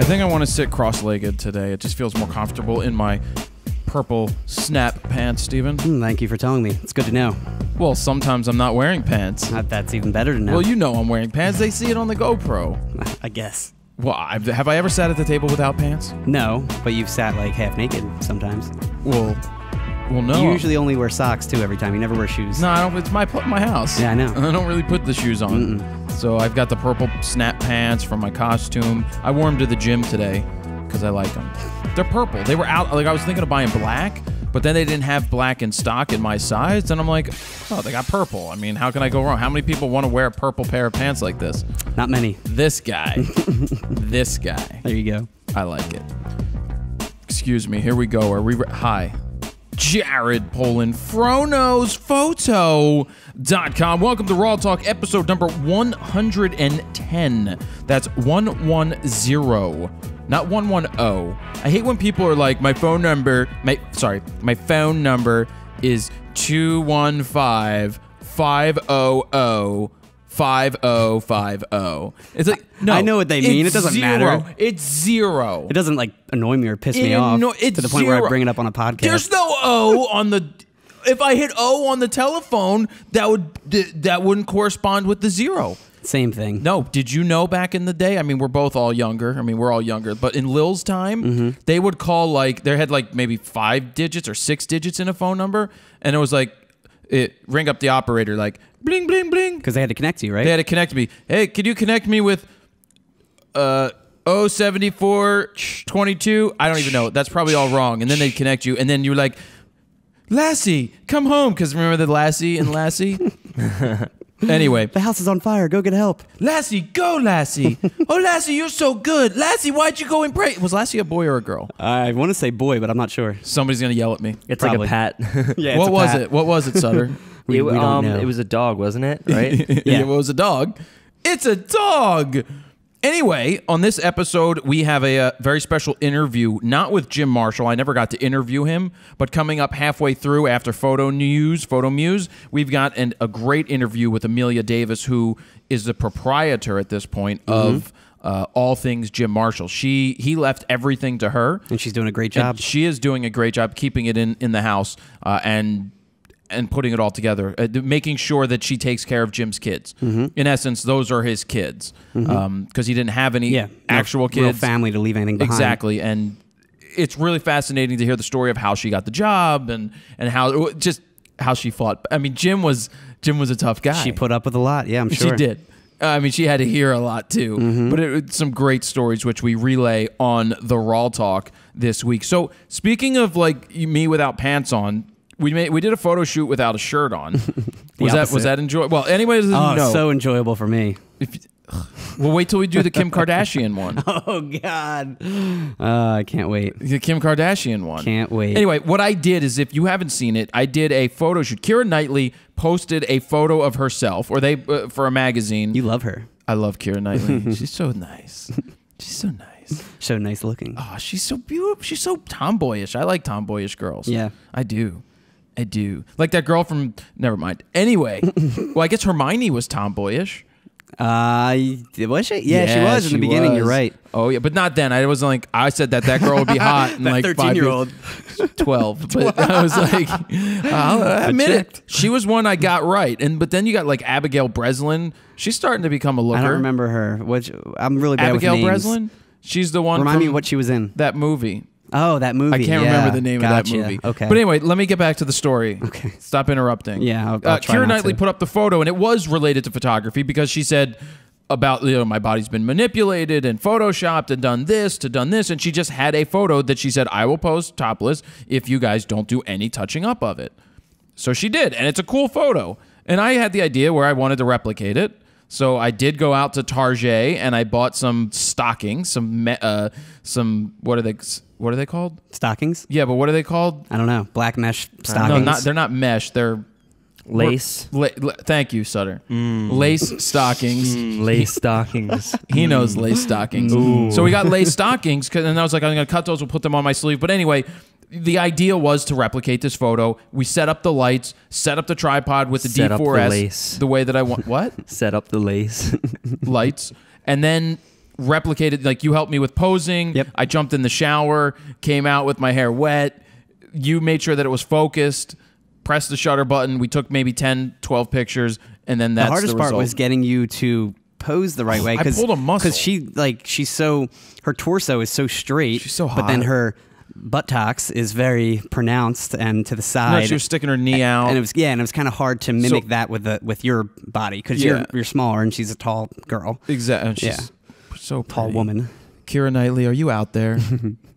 think I want to sit cross-legged today. It just feels more comfortable in my purple snap pants, Steven. Thank you for telling me. It's good to know. Well, sometimes I'm not wearing pants. That's even better to know. Well, you know I'm wearing pants. They see it on the GoPro. I guess. Well, have I ever sat at the table without pants? No, but you've sat like half naked sometimes. Well, no. You usually only wear socks too every time. You never wear shoes. No, I don't. It's my house. Yeah, I know. I don't really put the shoes on. So I've got the purple snap pants from my costume. I wore them to the gym today because I like them. They're purple. They were out. Like I was thinking of buying black, but then they didn't have black in stock in my size, and I'm like, oh, they got purple. I mean, how can I go wrong? How many people want to wear a purple pair of pants like this? Not many. This guy. This guy. There you go. I like it. Excuse me. Here we go. Are we? Hi. Jared Poland, FronosPhoto.com. Welcome to RAWtalk, episode number 110. That's 110, not 110. I hate when people are like, my phone number is 215-500-5050. It's like, no, I know what they mean. It doesn't matter. It's zero. It doesn't like annoy me or piss me off to the point where I bring it up on a podcast. There's no O on the. If I hit O on the telephone, that wouldn't correspond with the zero. Same thing. No, did you know back in the day? I mean, we're both all younger. I mean, we're all younger. But in Lil's time, they would call like, they had like maybe 5 digits or 6 digits in a phone number. And it was like, ring up the operator like, bling, bling, bling. Because they had to connect you, right? They had to connect me. Hey, could you connect me with 07422? I don't even know. That's probably all wrong. And then they'd connect you. And then you were like, Lassie, come home. Because remember the Lassie and Lassie? Anyway. The house is on fire. Go get help. Lassie, go, Lassie. Oh, Lassie, you're so good. Lassie, why'd you go and pray? Was Lassie a boy or a girl? I want to say boy, but I'm not sure. Somebody's going to yell at me. It's Probably. like a pat. Yeah, What was it? What was it, Sutter? We don't know. It was a dog, wasn't it? Right? Yeah, it was a dog. It's a dog. Anyway, on this episode, we have a very special interview, not with Jim Marshall. I never got to interview him, but coming up halfway through after Photo Muse, we've got a great interview with Amelia Davis, who is the proprietor at this point of all things Jim Marshall. He left everything to her. And she's doing a great job. And she is doing a great job keeping it in the house and putting it all together, making sure that she takes care of Jim's kids. In essence, those are his kids, because he didn't have any actual kids. Real family to leave anything behind. Exactly, and it's really fascinating to hear the story of how she got the job and how she fought. I mean, Jim was a tough guy. She put up with a lot. Yeah, I'm sure. She did. I mean, she had to hear a lot too, but some great stories which we relay on the RAWtalk this week. So speaking of like me without pants on. We did a photo shoot without a shirt on. Was that enjoyable? Well, anybody doesn't know. So enjoyable for me. We'll wait till we do the Kim Kardashian one. Oh God, I can't wait. The Kim Kardashian one. Can't wait. Anyway, what I did is, if you haven't seen it, I did a photo shoot. Keira Knightley posted a photo of herself, or they for a magazine. You love her. I love Keira Knightley. She's so nice. She's so nice. So nice looking. Oh, she's so beautiful. She's so tomboyish. I like tomboyish girls. Yeah, I do. Like that girl from... Never mind. Anyway. Well, I guess Hermione was tomboyish. Was she? Yeah, she was in the beginning. You're right. Oh, yeah. But not then. I wasn't like... I said that girl would be hot. In like 13-year-old. 12. But I was like... I'll admit it. She was one I got right. But then you got like Abigail Breslin. She's starting to become a looker. I don't remember her. I'm really bad with names. Abigail Breslin? She's the one Remind me what she was in. That movie. Oh, that movie. I can't remember the name of that movie. Okay. But anyway, let me get back to the story. Okay. Stop interrupting. Yeah, I'll try Keira not Knightley to. put up the photo, and it was related to photography because she said about, my body's been manipulated and photoshopped and done this, and she just had a photo that she said, I will post topless if you guys don't do any touching up of it. So she did, and it's a cool photo. And I had the idea where I wanted to replicate it. So I did go out to Target and I bought some stockings, some what are they called? Stockings? Yeah, but what are they called? I don't know. Black mesh stockings. No, they're not mesh. They're lace. Thank you, Sutter. Lace stockings. Lace stockings. He knows lace stockings. Ooh. So we got lace stockings, and I was like, I'm going to cut those. We'll put them on my sleeve. But anyway, the idea was to replicate this photo. We set up the lights, set up the tripod with the Set up the D4S lace. the way that I want. What? Set up the lace. Lights. And then replicated, like you helped me with posing. Yep. I jumped in the shower, came out with my hair wet. You made sure that it was focused, pressed the shutter button. We took maybe 10, 12 pictures, and then that's the hardest part result. was getting you to pose the right way. I pulled a muscle. Because she's so, her torso is so straight. She's so hot. But then her buttocks is very pronounced and to the side. No, she was sticking her knee out. And it was kind of hard to mimic that with your body because you're smaller and she's a tall girl. Exactly. She's so pretty. Tall woman. Keira Knightley, are you out there?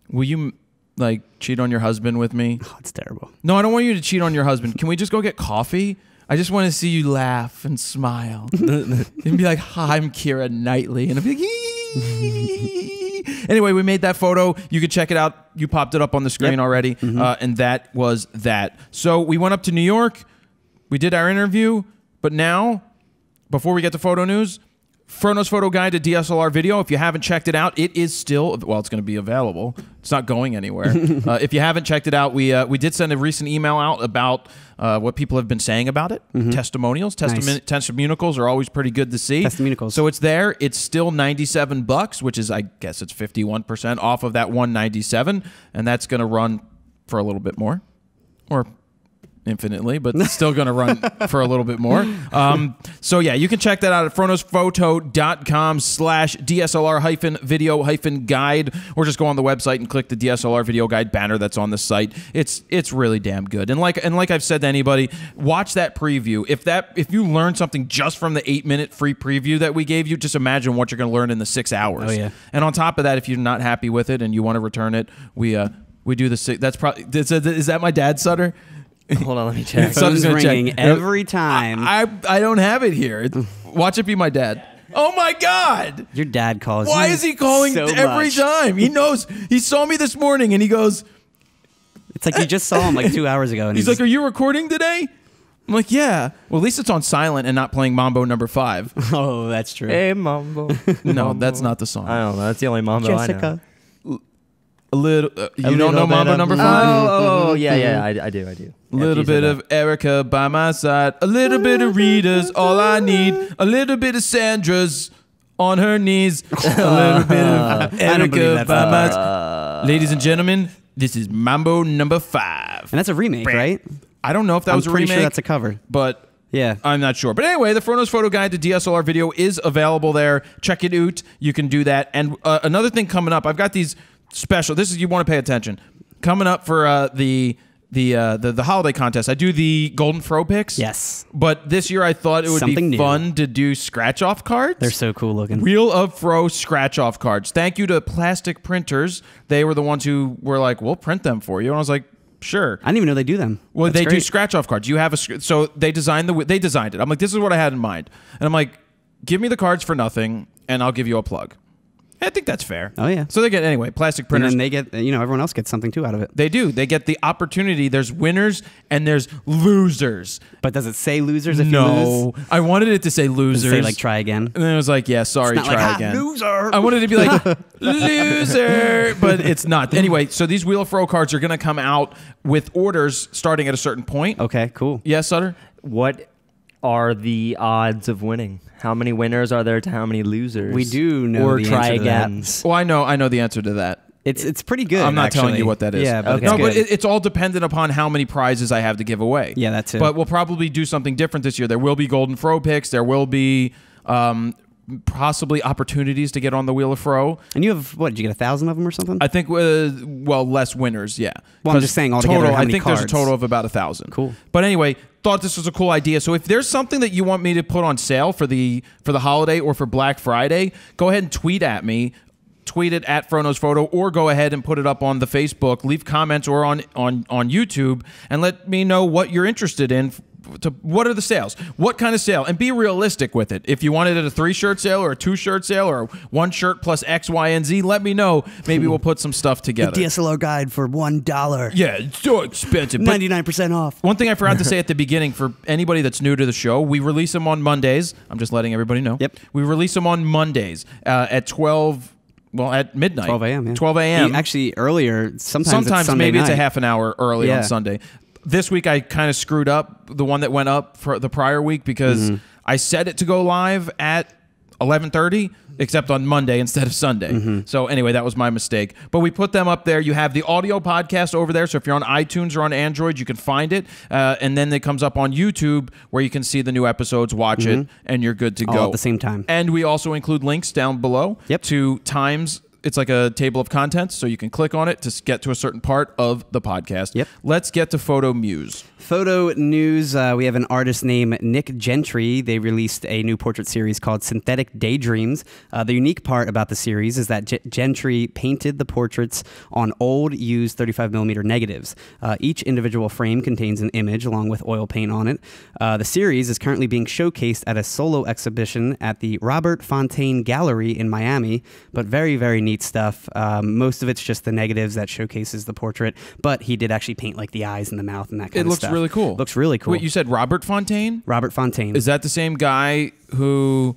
Will you like cheat on your husband with me? Oh, it's terrible. No, I don't want you to cheat on your husband. Can we just go get coffee? I just want to see you laugh and smile and be like, "Hi, I'm Keira Knightley," and I'll be like, anyway, we made that photo. You could check it out. You popped it up on the screen already, and that was that. So we went up to New York. We did our interview, but now, before we get to photo news, Frono's Photo Guide to DSLR Video. If you haven't checked it out, it is still, well, it's going to be available. It's not going anywhere. If you haven't checked it out, we did send a recent email out about what people have been saying about it. Testimonials. Testimonials are always pretty good to see. Testimonials. So it's there. It's still $97, which is, I guess it's 51% off of that $197, and that's going to run for a little bit more, or infinitely, but it's still going to run for a little bit more. So yeah, you can check that out at fronosphoto.com/DSLR-video-guide, or just go on the website and click the DSLR video guide banner that's on the site. It's really damn good. And like I've said to anybody, watch that preview. If you learn something just from the 8-minute free preview that we gave you, just imagine what you're going to learn in the 6 hours. Oh yeah. And on top of that, if you're not happy with it and you want to return it, we do the 6. That's probably is that my dad, Sutter? Hold on, let me check. Phone's ringing every time. I don't have it here. Watch it be my dad. Oh my God! Your dad calls. Why is he calling every time? He knows. He saw me this morning and he goes. It's like you just saw him like 2 hours ago. And he's like, "Are you recording today?" I'm like, "Yeah." Well, at least it's on silent and not playing Mambo number 5. Oh, that's true. Hey, Mambo. No, that's not the song. I don't know. That's the only Mambo I know. A little. You don't know Mambo number 5? Oh, yeah, I do. A little bit of Erica by my side. A little bit of Rita's all I need. A little bit of Sandra's on her knees. A little bit of Erica by my side. Ladies and gentlemen, this is Mambo number 5. And that's a remake, right? I don't know if that was a remake. I'm pretty sure that's a cover. But yeah, I'm not sure. But anyway, the Frono's Photo Guide to DSLR Video is available there. Check it out. You can do that. And another thing coming up, I've got these special. This is, you want to pay attention. Coming up for the holiday contest, I do the Golden Fro picks. Yes. But this year I thought it would be fun to do scratch off cards. They're so cool looking. Wheel of Fro scratch off cards. Thank you to Plastic Printers. They were the ones who were like, "We'll print them for you." And I was like, "Sure." I didn't even know they do them. Well, they do scratch off cards. You have so they designed it. I'm like, "This is what I had in mind." And I'm like, "Give me the cards for nothing and I'll give you a plug." I think that's fair. Oh, yeah. So they get, anyway, Plastic Printers. And then they get, everyone else gets something, too, out of it. They do. They get the opportunity. There's winners and there's losers. But does it say losers if you lose? No. I wanted it to say losers. Does it say, like, try again? And then it was like, yeah, sorry, it's not try like, again. Loser! I wanted it to be like, loser! But it's not. Anyway, so these Wheel of Fro cards are going to come out with orders starting at a certain point. Okay, cool. Yes, Sutter? What are the odds of winning? How many winners are there to how many losers? We do know or the try answer to again. Well, I know the answer to that. It's pretty good. I'm not telling you what that is. Yeah, but no, but it's all dependent upon how many prizes I have to give away. Yeah, that's it. But we'll probably do something different this year. There will be Golden Fro picks. There will be possibly opportunities to get on the Wheel of Fro. And you have, what, did you get 1,000 of them or something? I think, well, less winners, yeah. Well, I'm just saying altogether total, how many I think cards? there's a total of about 1,000. Cool. But anyway, thought this was a cool idea. So if there's something that you want me to put on sale for the holiday or for Black Friday, go ahead and tweet at me. Tweet it at Frono's Photo, or go ahead and put it up on the Facebook. Leave comments or on YouTube, and let me know what you're interested in. What are the sales? What kind of sale? And be realistic with it. If you wanted it a 3-shirt sale or a 2-shirt sale or 1 shirt plus X, Y, and Z, let me know. Maybe we'll put some stuff together. The DSLR guide for $1. Yeah, it's so expensive. 99% off. One thing I forgot to say at the beginning, for anybody that's new to the show, we release them on Mondays. I'm just letting everybody know. Yep. We release them on Mondays at 12. Well, at midnight. 12 a.m. Yeah. 12 a.m. Actually, earlier. Sometimes it's maybe night. it's a half an hour early on Sunday. This week I kind of screwed up the one that went up for the prior week because I set it to go live at 11:30, except on Monday instead of Sunday. So anyway, that was my mistake. But we put them up there. You have the audio podcast over there. So if you're on iTunes or on Android, you can find it. And then it comes up on YouTube where you can see the new episodes, watch it, and you're good to go. All at the same time. And we also include links down below Yep. to times. It's like a table of contents, so you can click on it to get to a certain part of the podcast. Yep. Let's get to Photo Muse. Photo news, we have an artist named Nick Gentry. They released a new portrait series called Synthetic Daydreams. The unique part about the series is that Gentry painted the portraits on old, used 35mm negatives. Each individual frame contains an image along with oil paint on it. The series is currently being showcased at a solo exhibition at the Robert Fontaine Gallery in Miami, but very, very neat stuff. Most of it's just the negatives that showcases the portrait, but he did actually paint like the eyes and the mouth and that kind of stuff. It looks really cool. Looks really cool. Wait, you said Robert Fontaine? Robert Fontaine. Is that the same guy who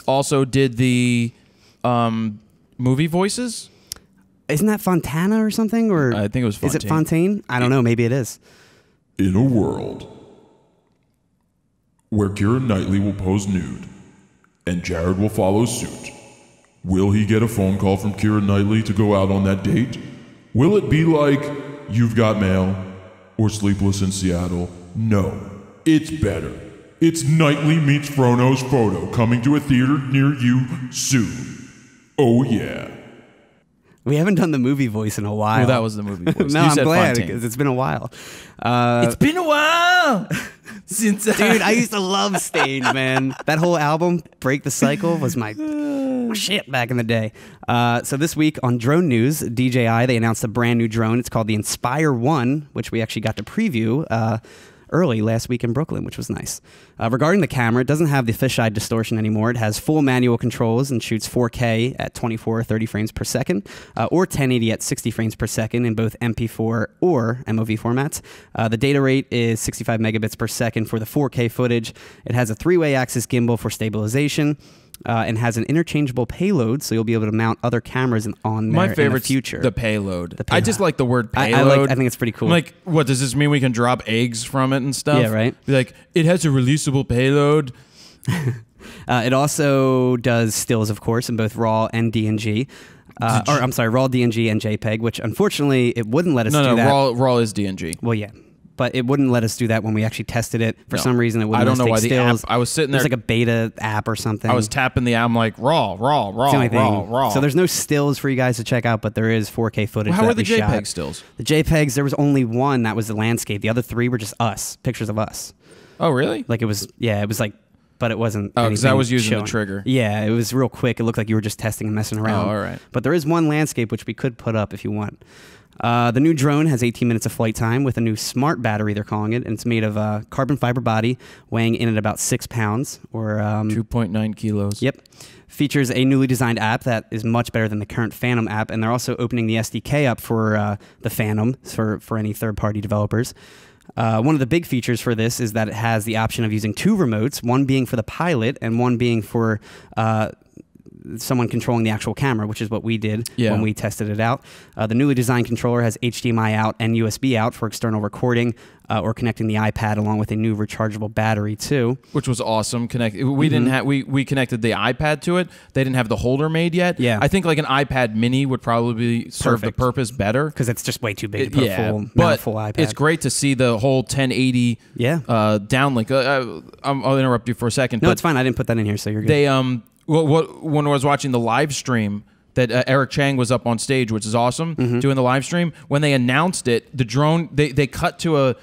also did the movie voices? Isn't that Fontana or something? Or I think it was Fontaine. Is it Fontaine? I don't know. Maybe it is. In a world where Keira Knightley will pose nude and Jared will follow suit, will he get a phone call from Keira Knightley to go out on that date? Will it be like You've Got Mail or Sleepless in Seattle? No, it's better. It's Knightley meets Frono's Photo, coming to a theater near you soon. Oh yeah. We haven't done the movie voice in a while. Well, that was the movie voice. No, You I'm said glad Fontaine. because it's been a while. It's been a while since Dude, I used to love Stain, man. That whole album, Break the Cycle, was my shit back in the day. So this week on Drone News, DJI, they announced a brand new drone. It's called the Inspire 1, which we actually got to preview early last week in Brooklyn, which was nice. Regarding the camera, it doesn't have the fisheye distortion anymore. It has full manual controls and shoots 4K at 24 or 30 frames per second, or 1080 at 60 frames per second in both MP4 or MOV formats. The data rate is 65 megabits per second for the 4K footage. It has a 3-way axis gimbal for stabilization. And has an interchangeable payload, so you'll be able to mount other cameras on there in the future. The payload. I just like the word payload. I think it's pretty cool. I'm like, what, does this mean we can drop eggs from it and stuff? Yeah, right. Be like, it has a releasable payload. It also does stills, of course, in both RAW and DNG. RAW, DNG, and JPEG, which unfortunately it wouldn't let us do that. No, RAW is DNG. Well, yeah. But it wouldn't let us do that when we actually tested it. For some reason, it wouldn't let us take stills. I don't know why the app. I was sitting there. There's like a beta app or something. I was tapping the app. I'm like, raw. So there's no stills for you guys to check out, but there is 4K footage. How that were the we shot. JPEG stills? The JPEGs, there was only one that was the landscape. The other 3 were just us, pictures of us. Oh, really? Like it was like, but it wasn't. Oh, because I was using shown. the trigger. Yeah, it was real quick. It looked like you were just testing and messing around. Oh, all right. But there is one landscape which we could put up if you want. The new drone has 18 minutes of flight time with a new smart battery, they're calling it, and it's made of a carbon fiber body, weighing in at about 6 pounds, or 2.9 kilos. Yep. Features a newly designed app that is much better than the current Phantom app, and they're also opening the SDK up for the Phantom for any third-party developers. One of the big features for this is that it has the option of using 2 remotes, one being for the pilot and one being for someone controlling the actual camera, which is what we did when we tested it out. The newly designed controller has HDMI out and USB out for external recording or connecting the iPad, along with a new rechargeable battery too. Which was awesome. We didn't have we connected the iPad to it. They didn't have the holder made yet. Yeah. I think like an iPad Mini would probably serve the purpose better because it's just way too big to put a full iPad. It's great to see the whole 1080 downlink. I'll interrupt you for a second. No, it's fine. I didn't put that in here, so you're good. They when I was watching the live stream that Eric Chang was up on stage, which is awesome, doing the live stream, when they announced it, the drone, they cut to a,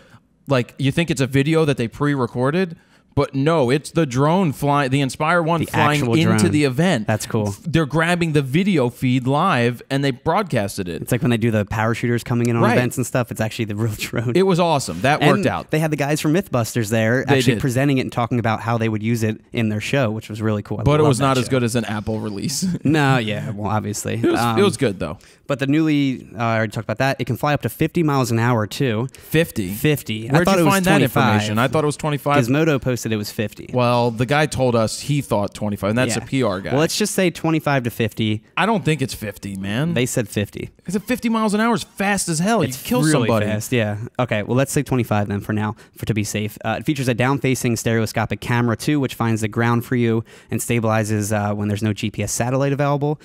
like, you think it's a video that they pre-recorded, but no, it's the drone flying, the Inspire 1 flying into the event. That's cool. They're grabbing the video feed live and they broadcasted it. It's like when they do the parachuters coming in on events and stuff, it's actually the real drone. It was awesome. That worked out. They had the guys from Mythbusters there actually presenting it and talking about how they would use it in their show, which was really cool. But it was not as good as an Apple release. No, yeah, well, obviously. It was good, though. But the newly, I already talked about that, it can fly up to 50 miles an hour, too. 50? 50. Where'd you find that information? I thought it was 25. Gizmodo posted posted it was 50. Well, the guy told us he thought 25, and that's a PR guy. Well, let's just say 25 to 50. I don't think it's 50, man. They said 50. It's at 50 miles an hour is fast as hell. It's you kill really somebody. fast, yeah. Okay, well, let's say 25 then for now, to be safe. It features a down-facing stereoscopic camera, too, which finds the ground for you and stabilizes when there's no GPS satellite available,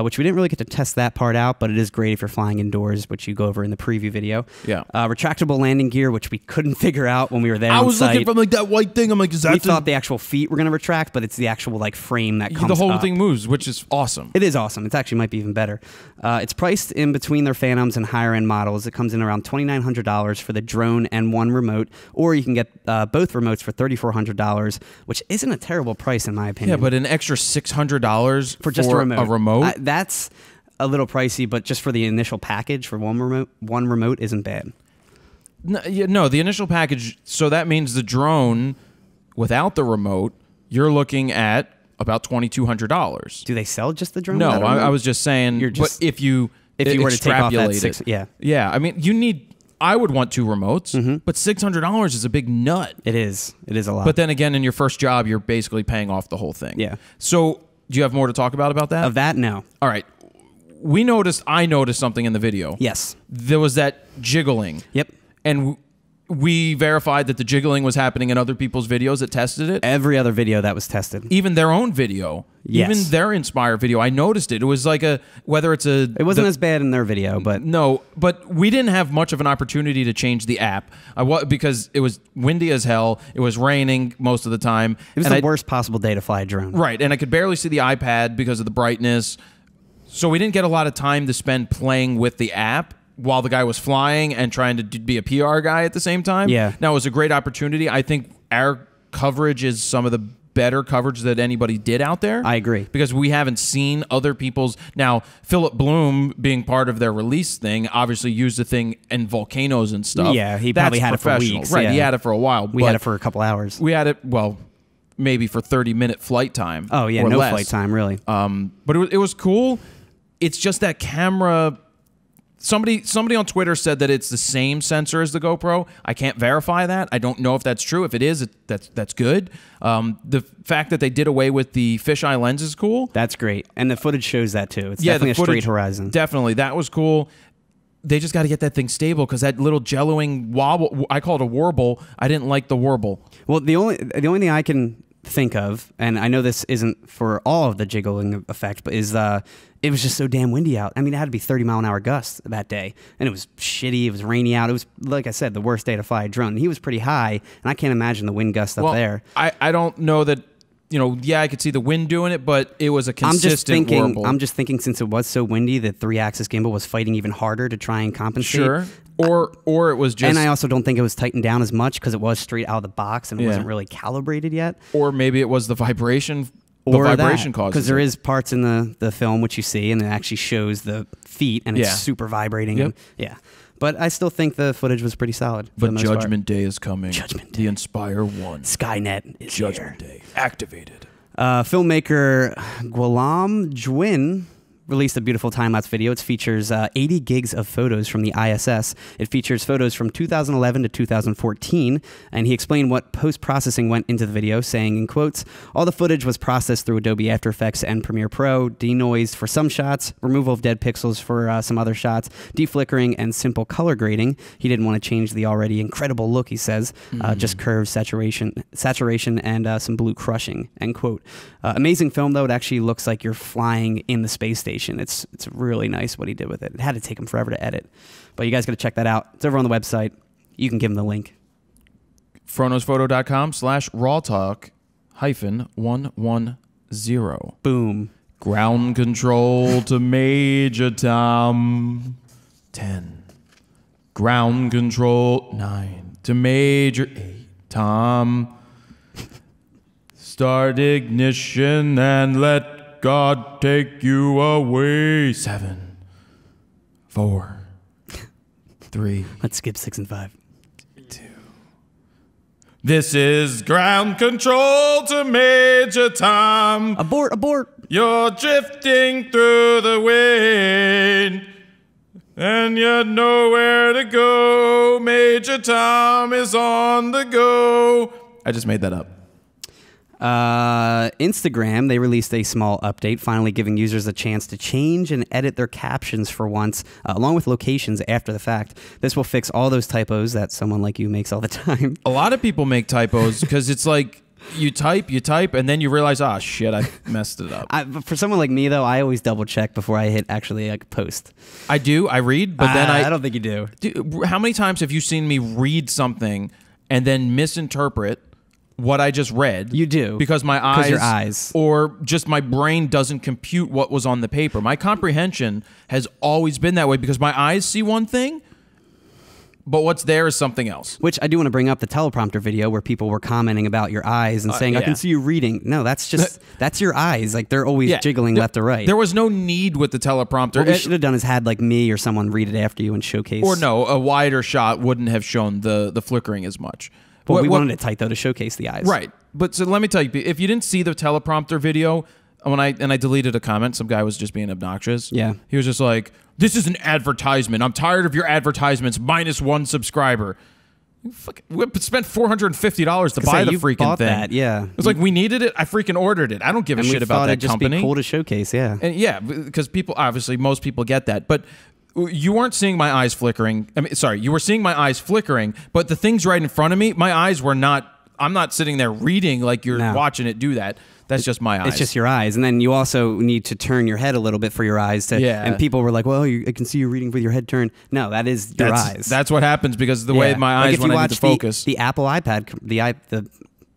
which we didn't really get to test that part out, but it is great if you're flying indoors, which you go over in the preview video. Yeah. Retractable landing gear, which we couldn't figure out when we were there I on was site. looking for like that white thing. I'm like, is that We thought the actual feet were going to retract, but it's the actual like frame that comes the whole up. thing moves, which is awesome. It is awesome. It actually might be even better. It's priced in between their Phantoms and higher-end models. It comes in around $2,900 for the drone and one remote, or you can get both remotes for $3,400, which isn't a terrible price in my opinion. Yeah, but an extra $600 for just a remote. A That's a little pricey, but just for the initial package for one remote isn't bad. No, the initial package. So that means the drone without the remote, you're looking at about $2,200. Do they sell just the drone? No, without a remote? I was just saying. You're just- but if you were to take off that extrapolate six, it, yeah. I mean, you need. I would want two remotes, but $600 is a big nut. It is. It is a lot. But then again, in your first job, you're basically paying off the whole thing. Yeah. So do you have more to talk about that? Of that, no. All right. I noticed something in the video. Yes. There was that jiggling. Yep. And we verified that the jiggling was happening in other people's videos that tested it. Every other video that was tested. Even their own video. Yes. Even their Inspire video. I noticed it. It was like It wasn't as bad in their video, but No, but we didn't have much of an opportunity to change the app because it was windy as hell. It was raining most of the time. it was the worst possible day to fly a drone. Right, and I could barely see the iPad because of the brightness. So we didn't get a lot of time to spend playing with the app while the guy was flying and trying to be a PR guy at the same time. Yeah. Now, it was a great opportunity. I think our coverage is some of the better coverage that anybody did out there. I agree. Because we haven't seen other people's... Now, Philip Bloom, being part of their release thing, obviously used the thing in volcanoes and stuff. Yeah, he That's probably had it for professional. weeks. Right, yeah. he had it for a while. We had it for a couple hours. We had it, well, maybe for 30-minute flight time. Oh, yeah, or no less. flight time, really. But it was cool. It's just that camera... Somebody on Twitter said that it's the same sensor as the GoPro. I can't verify that. I don't know if that's true. If it is, that's good. The fact that they did away with the fisheye lens is cool. That's great. And the footage shows that, too. It's definitely a straight horizon. Definitely. That was cool. They just got to get that thing stable because that little jelloing wobble, I call it a warble. I didn't like the warble. Well, the only thing I can think of, and I know this isn't for all of the jiggling effect, but is it was just so damn windy out. I mean, it had to be 30-mile-an-hour gusts that day, and it was shitty. It was rainy out. It was, like I said, the worst day to fly a drone. And he was pretty high, and I can't imagine the wind gusts up there. I don't know that. I could see the wind doing it, but it was a consistent warble. I'm just thinking since it was so windy, the 3-axis gimbal was fighting even harder to try and compensate. Sure. Or it was just... And I also don't think it was tightened down as much because it was straight out of the box and it wasn't really calibrated yet. Or maybe it was the vibration. Or the vibration causes because there it. is parts in the film which you see, and it actually shows the feet, and it's super vibrating. Yep. And, but I still think the footage was pretty solid. But Judgment Day is coming. Judgment Day. The Inspire 1. Skynet is Judgment here. Day activated. Filmmaker Ghulam Jwin released a beautiful time-lapse video. It features 80 gigs of photos from the ISS. It features photos from 2011 to 2014, and he explained what post-processing went into the video, saying, in quotes, "All the footage was processed through Adobe After Effects and Premiere Pro, denoised for some shots, removal of dead pixels for some other shots, deflickering, and simple color grading. He didn't want to change the already incredible look," he says, just curves, saturation, and some blue crushing, end quote. Amazing film, though. It actually looks like you're flying in the space station. It's really nice what he did with it. It had to take him forever to edit. But you guys got to check that out. It's over on the website. You can give him the link. Fronosphoto.com/RAWtalk -110. Boom. Ground control to Major Tom. 10. Ground control 9 to Major 8 Tom. Start ignition and let God take you away. 7, 4, 3. Let's skip 6 and 5. 2. This is ground control to Major Tom. Abort, abort. You're drifting through the wind, and you know where to go. Major Tom is on the go. I just made that up. Instagram, they released a small update, finally giving users a chance to change and edit their captions for once, along with locations after the fact. This will fix all those typos that someone like you makes all the time. A lot of people make typos because it's like you type, and then you realize, oh, shit, I messed it up. For someone like me, though, I always double check before I hit actually like post. I do. I read, but then I don't think you do. How many times have you seen me read something and then misinterpret what I just read? You do. Because your eyes. Or just my brain doesn't compute what was on the paper. My comprehension has always been that way because my eyes see one thing, but what's there is something else. Which I do want to bring up the teleprompter video where people were commenting about your eyes and saying, I can see you reading. No, that's just, that's your eyes. Like they're always jiggling left to right. There was no need with the teleprompter. What we should have done is had like me or someone read it after you and showcase. Or no, a wider shot wouldn't have shown the flickering as much. Well, we wanted it tight though to showcase the eyes. Right. But so let me tell you, if you didn't see the teleprompter video, I deleted a comment, some guy was just being obnoxious. Yeah. He was just like, this is an advertisement. I'm tired of your advertisements. -1 subscriber. We spent $450 to buy the freaking thing. That, yeah. It was like, we needed it. I freaking ordered it. I don't give a shit about that company. Just be cool to showcase, yeah. And yeah, because people, obviously, most people get that. But you weren't seeing my eyes flickering. I mean, sorry, you were seeing my eyes flickering, but the things right in front of me, my eyes were not. I'm not sitting there reading like you're watching it do that. That's just my eyes. It's just your eyes. And then you also need to turn your head a little bit for your eyes. And people were like, well, I can see you reading with your head turned. No, that's your eyes. That's what happens because of the way my eyes when I need to focus. The Apple iPad,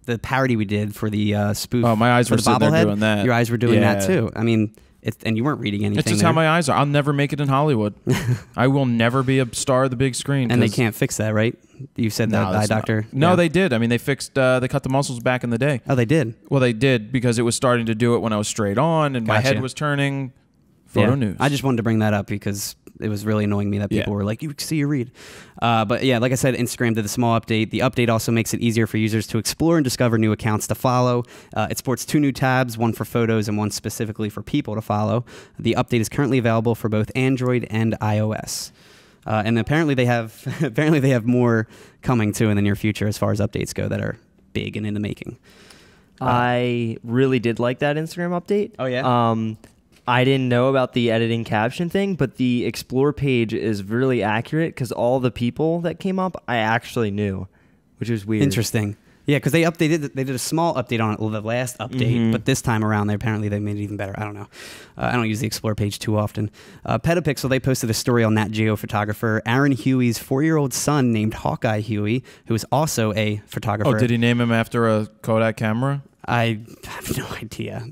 the parody we did for the spoof. Oh, my eyes were sitting there doing that. Your eyes were doing that too. I mean, and you weren't reading anything. It's just how my eyes are. I'll never make it in Hollywood. I will never be a star of the big screen. And they can't fix that, right? You said that eye doctor. No, they did. I mean, they fixed. They cut the muscles back in the day. Oh, they did. Well, they did because it was starting to do it when I was straight on, and my head was turning. Photo news. I just wanted to bring that up because it was really annoying me that people were like, you see you read. But yeah, like I said, Instagram did a small update. The update also makes it easier for users to explore and discover new accounts to follow. It sports 2 new tabs, one for photos and one specifically for people to follow. The update is currently available for both Android and iOS. And apparently they have more coming too in the near future as far as updates go that are big and in the making. I really did like that Instagram update. Oh yeah. I didn't know about the editing caption thing, but the Explore page is really accurate because all the people that came up, I actually knew, which is weird. Interesting. Yeah, because they did a small update on it, the last update, but this time around, apparently they made it even better. I don't know. I don't use the Explore page too often. Petapixel, they posted a story on Nat Geo photographer Aaron Huey's 4-year-old son named Hawkeye Huey, who is also a photographer. Oh, did he name him after a Kodak camera? I have no idea.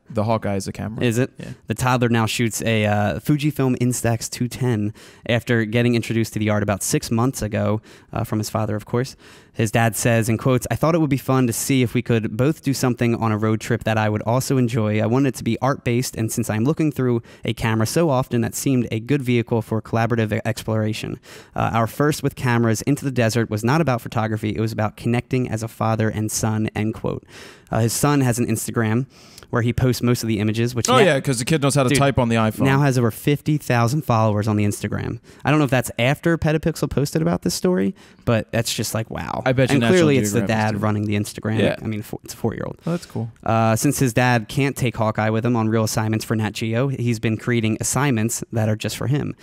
The Hawkeye is a camera. Is it? Yeah. The toddler now shoots a Fujifilm Instax 210 after getting introduced to the art about 6 months ago from his father, of course. His dad says, in quotes, "I thought it would be fun to see if we could both do something on a road trip that I would also enjoy. I wanted it to be art-based, and since I'm looking through a camera so often, that seemed a good vehicle for collaborative exploration. Our first with cameras into the desert was not about photography. It was about connecting as a father and son," end quote. His son has an Instagram where he posts most of the images. Which because the kid knows how to type on the iPhone. Now has over 50,000 followers on the Instagram. I don't know if that's after Petapixel posted about this story, but that's just like, wow. I bet you. And clearly it's the dad running the Instagram. Yeah. I mean, it's a 4-year-old. Oh, that's cool. Since his dad can't take Hawkeye with him on real assignments for Nat Geo, he's been creating assignments that are just for him.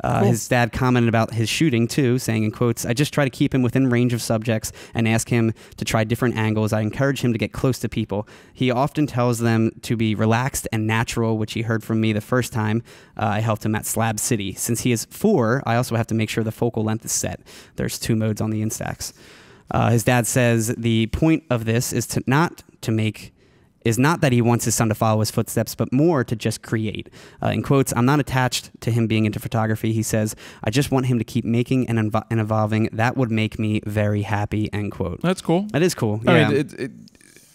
Cool. His dad commented about his shooting too, saying in quotes, "I just try to keep him within range of subjects and ask him to try different angles. I encourage him to get close to people. He often tells them to be relaxed and natural," which he heard from me the first time I helped him at Slab City. Since he is 4, I also have to make sure the focal length is set. There's 2 modes on the Instax. His dad says the point of this is not that he wants his son to follow his footsteps, but more to just create. In quotes, "I'm not attached to him being into photography," he says. "I just want him to keep making and evolving. That would make me very happy," end quote. That's cool. That is cool. I mean,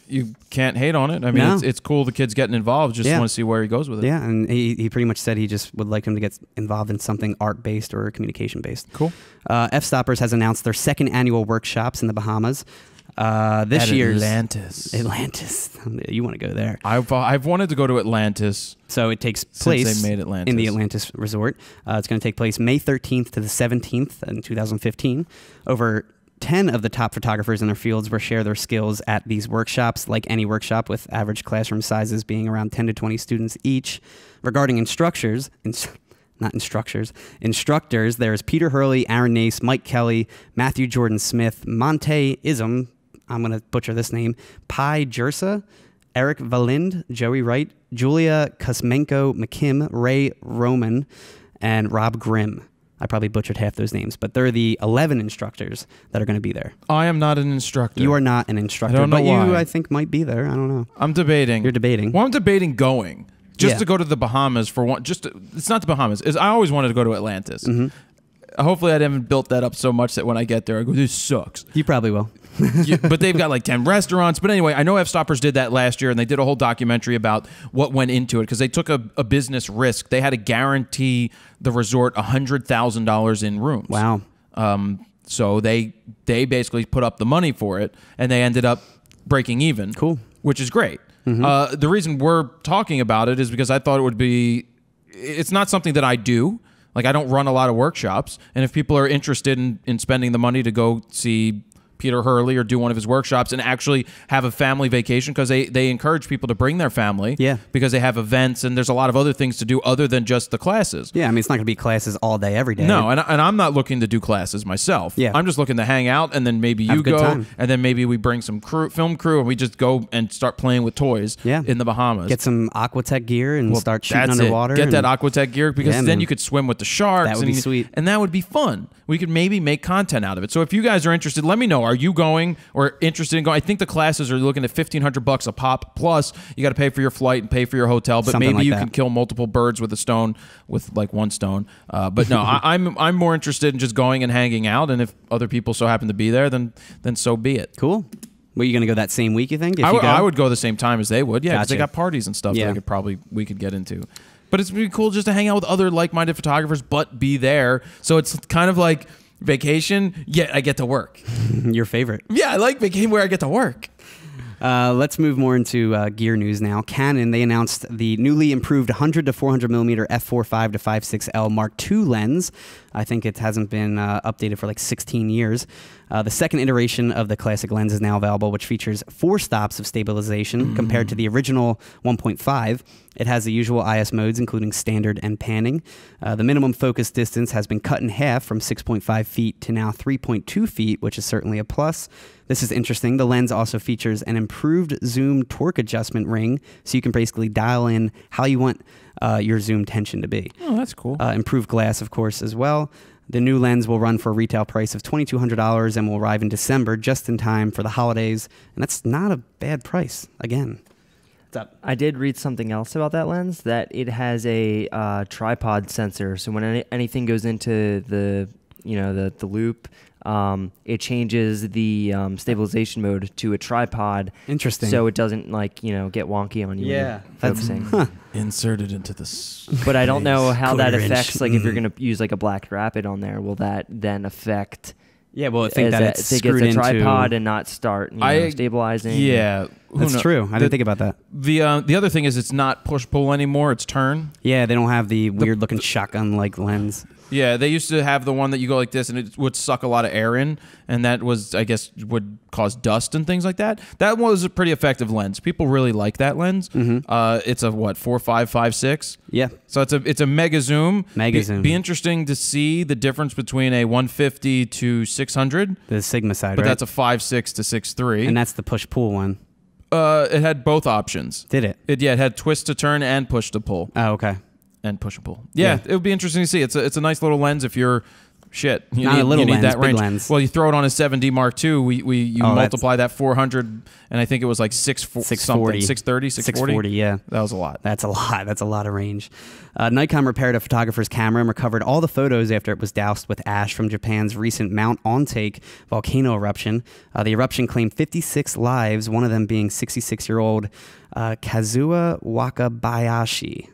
you can't hate on it. I mean, it's cool the kid's getting involved. Just want to see where he goes with it. Yeah, and he pretty much said he just would like him to get involved in something art-based or communication-based. Cool. F-Stoppers has announced their 2nd annual workshops in the Bahamas. This year's Atlantis. You want to go there? I've wanted to go to Atlantis. So it takes place since they made Atlantis. in the Atlantis Resort. It's going to take place May 13th to the 17th in 2015. Over 10 of the top photographers in their fields will share their skills at these workshops, like any workshop, with average classroom sizes being around 10 to 20 students each. Regarding instructors, there's Peter Hurley, Aaron Nace, Mike Kelly, Matthew Jordan Smith, Monte Ism, I'm going to butcher this name, Pi Jersa, Eric Valind, Joey Wright, Julia Kosmenko McKim, Ray Roman, and Rob Grimm. I probably butchered half those names, but they're the 11 instructors that are going to be there. I am not an instructor. You are not an instructor, I don't know but why. you, I think, might be there. I don't know. I'm debating. You're debating. Well, I'm debating going. Just Yeah. to go to the Bahamas for one. It's not the Bahamas. I always wanted to go to Atlantis. Hopefully I haven't built that up so much that when I get there, I go, this sucks. You probably will. But they've got like 10 restaurants. But anyway, I know F-Stoppers did that last year, and they did a whole documentary about what went into it because they took a business risk. They had to guarantee the resort $100,000 in rooms. Wow. So they basically put up the money for it, and they ended up breaking even. Cool. Which is great. The reason we're talking about it is because I thought it would be... It's not something that I do. Like, I don't run a lot of workshops. And if people are interested in spending the money to go see Peter Hurley or do one of his workshops and actually have a family vacation, because they encourage people to bring their family. Yeah. Because they have events and there's a lot of other things to do other than just the classes. Yeah, I mean, it's not going to be classes all day, every day. No, and I'm not looking to do classes myself. Yeah. I'm just looking to hang out, and then maybe Have you a good go, time. and then maybe we bring some film crew, and we just go and start playing with toys in the Bahamas. Get some Aquatech gear and start shooting That's underwater. It. Get that and- Aquatech gear, because Yeah, then man. you could swim with the sharks. That would be sweet. And that would be fun. We could maybe make content out of it. So if you guys are interested, let me know. Are you going or interested in going? I think the classes are looking at $1,500 a pop. Plus, you got to pay for your flight and pay for your hotel. But Something maybe like you that. can kill multiple birds with a stone, with like one stone. But no, I'm more interested in just going and hanging out. And if other people so happen to be there, then so be it. Cool. Were you going to go that same week, you think? If I you go? would go the same time as they would. Yeah, because they Gotcha. got parties and stuff Yeah. that we could get into. But it's really cool just to hang out with other like-minded photographers, but be there. So it's kind of like vacation, yet I get to work. Your favorite. Yeah, I like vacation where I get to work. Let's move more into gear news now. Canon, they announced the newly improved 100 to 400 millimeter f4.5 to 5.6L Mark II lens. I think it hasn't been updated for like 16 years. The second iteration of the classic lens is now available, which features 4 stops of stabilization compared to the original 1.5. It has the usual IS modes, including standard and panning. The minimum focus distance has been cut in half from 6.5 feet to now 3.2 feet, which is certainly a plus. This is interesting. The lens also features an improved zoom torque adjustment ring, so you can basically dial in how you want your zoom tension to be. Oh, that's cool. Improved glass, of course, as well. The new lens will run for a retail price of $2,200 and will arrive in December, just in time for the holidays. And that's not a bad price, again. What's up? I did read something else about that lens, that it has a tripod sensor. So when anything goes into the loop, it changes the stabilization mode to a tripod. Interesting. So it doesn't get wonky on you. Yeah, when that's- you're focusing. Inserted into the... But I don't know how that Quarter-inch. affects. Like if you're going to use like a black rapid on there, will that then affect? Yeah, well, I think that it's it screwed gets a into... tripod and not start stabilizing. Yeah. Who That's knows? true. I didn't think about that. The other thing is it's not push-pull anymore. It's turn. Yeah, they don't have the weird-looking shotgun-like lens. Yeah, they used to have the one that you go like this and it would suck a lot of air in, and that was, I guess, would cause dust and things like that. That was a pretty effective lens. People really like that lens. It's a what, 4.5, 5.6? Yeah. So it's a mega zoom. Mega zoom. Be interesting to see the difference between a 150 to 600, The Sigma side, but right? that's a 5.6 to 6.3. And that's the push-pull one. It had both options. Did it? It had twist to turn and push to pull. Oh, okay. And push and pull. Yeah, it would be interesting to see. It's a nice little lens if you're shit. You Not need, a little you need lens, that big range. lens. Well, you throw it on a 7D Mark II. You Oh, multiply that 400, and I think it was like 640, 630, 640. Yeah. That was a lot. That's a lot. That's a lot of range. Nikon repaired a photographer's camera and recovered all the photos after it was doused with ash from Japan's recent Mount Ontake volcano eruption. The eruption claimed 56 lives, one of them being 66-year-old Kazuo Wakabayashi,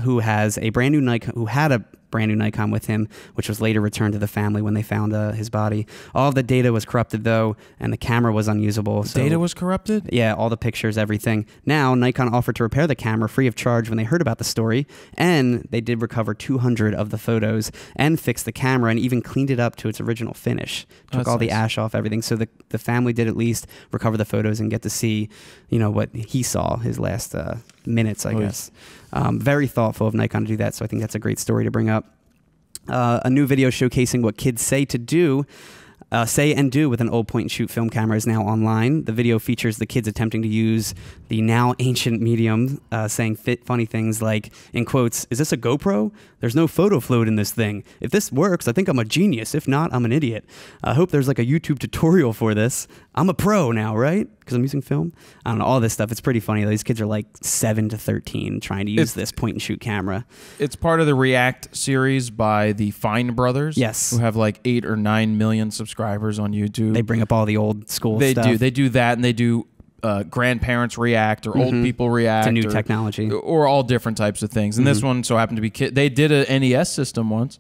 who had a brand new Nikon with him, which was later returned to the family when they found his body. All of the data was corrupted, though, and the camera was unusable. So, Data was corrupted? yeah, all the pictures, everything. Now, Nikon offered to repair the camera free of charge when they heard about the story, and they did recover 200 of the photos and fixed the camera and even cleaned it up to its original finish. Took That's all the nice. ash off, everything. So the family did at least recover the photos and get to see, what he saw, his last minutes, I guess. Very thoughtful of Nikon to do that, so I think that's a great story to bring up. A new video showcasing what kids say and do with an old point-and-shoot film camera is now online. The video features the kids attempting to use the now ancient medium, saying funny things like, in quotes, "Is this a GoPro? There's no photo fluid in this thing. If this works, I think I'm a genius. If not, I'm an idiot. I hope there's like a YouTube tutorial for this. I'm a pro now, right? Because I'm using film." I don't know, all this stuff. It's pretty funny. These kids are like 7 to 13 trying to use this point-and-shoot camera. It's part of the React series by the Fine brothers. Yes. Who have like 8 or 9 million subscribers on YouTube. They bring up all the old school They stuff. They do that, and they do grandparents react or old people react. To new or, technology. Or all different types of things. And this one so happened to be They did a NES system once.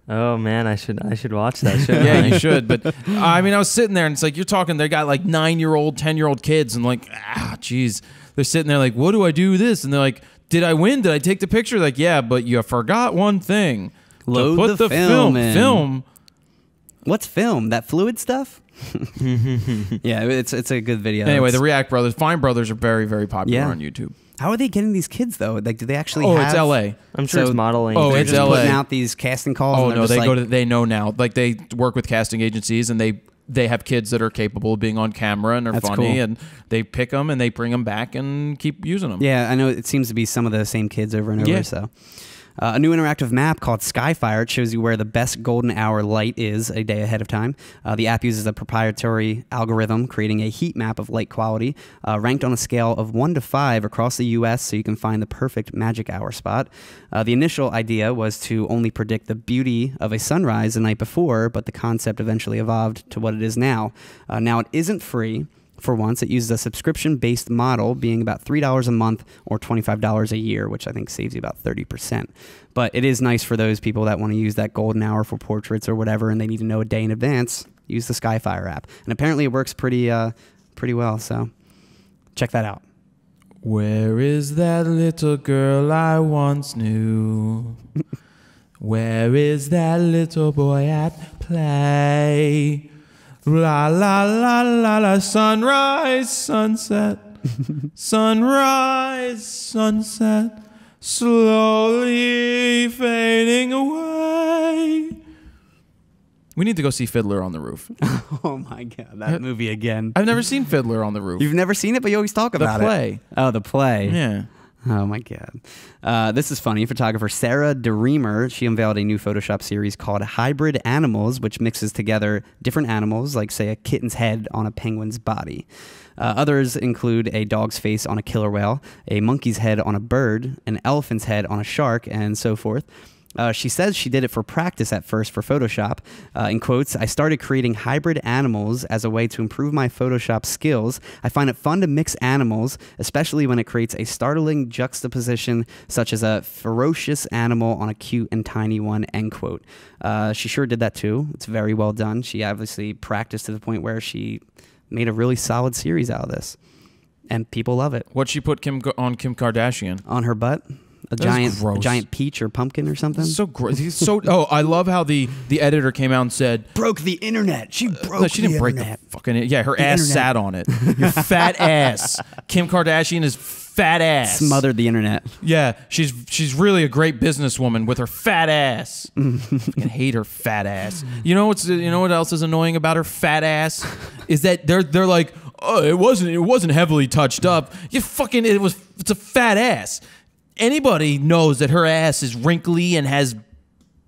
Oh man, I should watch that show. Yeah, you should. But I mean, I was sitting there, and it's like you're talking. They got like 9-year-old, 10-year-old kids, and like, geez, they're sitting there like, what do I do with this? And they're like, did I win? Did I take the picture? Like, yeah, but you forgot one thing. Load to put the film in. Film. What's film? That fluid stuff? Yeah, it's a good video. Anyway, It's- the React brothers, Fine brothers, are very, very popular Yeah. on YouTube. how are they getting these kids though? Like, do they actually? Oh, have, it's L.A. I'm sure So- it's modeling. Oh, They're it's just LA. putting out these casting calls. Oh and they're no, just they like, go to. They know now. Like they work with casting agencies, and they have kids that are capable of being on camera and are That's funny, cool. and they pick them and they bring them back and keep using them. Yeah, I know it seems to be some of the same kids over and over. Yeah. So, a new interactive map called Skyfire. It shows you where the best golden hour light is a day ahead of time. The app uses a proprietary algorithm, creating a heat map of light quality, ranked on a scale of 1 to 5 across the U.S., so you can find the perfect magic hour spot. The initial idea was to only predict the beauty of a sunrise the night before, but the concept eventually evolved to what it is now. Now it isn't free. For once, it uses a subscription-based model, being about $3 a month or $25 a year, which I think saves you about 30%. But it is nice for those people that want to use that golden hour for portraits or whatever, and they need to know a day in advance. Use the Skyfire app, and apparently it works pretty well. So check that out. Where is that little girl I once knew? Where is that little boy at play? La la la la la, sunrise, sunset, sunrise, sunset, slowly fading away. We need to go see Fiddler on the Roof. Oh my God, that movie again. I've never seen Fiddler on the Roof. You've never seen it, but you always talk about play. it. Oh, the play. Yeah. Oh my God. This is funny. Photographer Sarah DeReamer, she unveiled a new Photoshop series called Hybrid Animals, which mixes together different animals, like say a kitten's head on a penguin's body. Others include a dog's face on a killer whale, a monkey's head on a bird, an elephant's head on a shark, and so forth. She says she did it for practice at first for Photoshop. In quotes, "I started creating hybrid animals as a way to improve my Photoshop skills. I find it fun to mix animals, especially when it creates a startling juxtaposition, such as a ferocious animal on a cute and tiny one," end quote. She sure did that too. It's very well done. She obviously practiced to the point where she made a really solid series out of this. And people love it. What'd she put on Kim Kardashian? On her butt? A That's gross. giant peach or pumpkin or something? So gross. He's so. Oh, I love how the editor came out and said, Broke the internet. She broke no, she didn't break the fucking. Yeah, her ass internet. sat on it. Your fat ass. Kim Kardashian is fat ass. Smothered the internet. Yeah, she's really a great businesswoman with her fat ass. Fucking hate her fat ass. You know what else is annoying about her fat ass is that they're like, oh, it wasn't heavily touched up. It's a fat ass. Anybody knows that her ass is wrinkly and has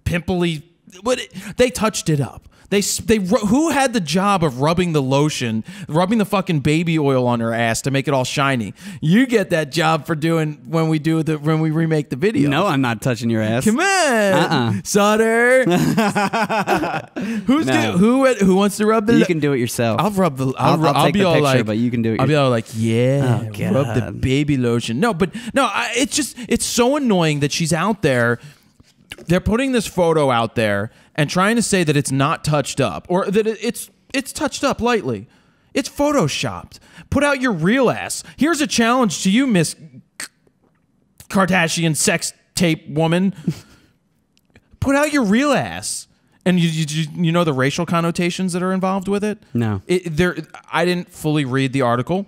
pimply. But they touched it up. Who had the job of rubbing the fucking baby oil on her ass to make it all shiny? You get that job for doing when we remake the video. No, I'm not touching your ass. Come on, Sutter. Who wants to rub the? You can do it yourself. I'll rub the. I'll take be the all picture, like, but you can do it I'll be yourself. all like, yeah, Oh, rub the God. baby lotion. No, but no, it's so annoying that she's out there they're putting this photo out there and trying to say that it's not touched up or that it's touched up lightly. It's photoshopped. Put out your real ass. Here's a challenge to you, Miss Kardashian sex tape woman. Put out your real ass. And you know the racial connotations that are involved with it? No. I didn't fully read the article,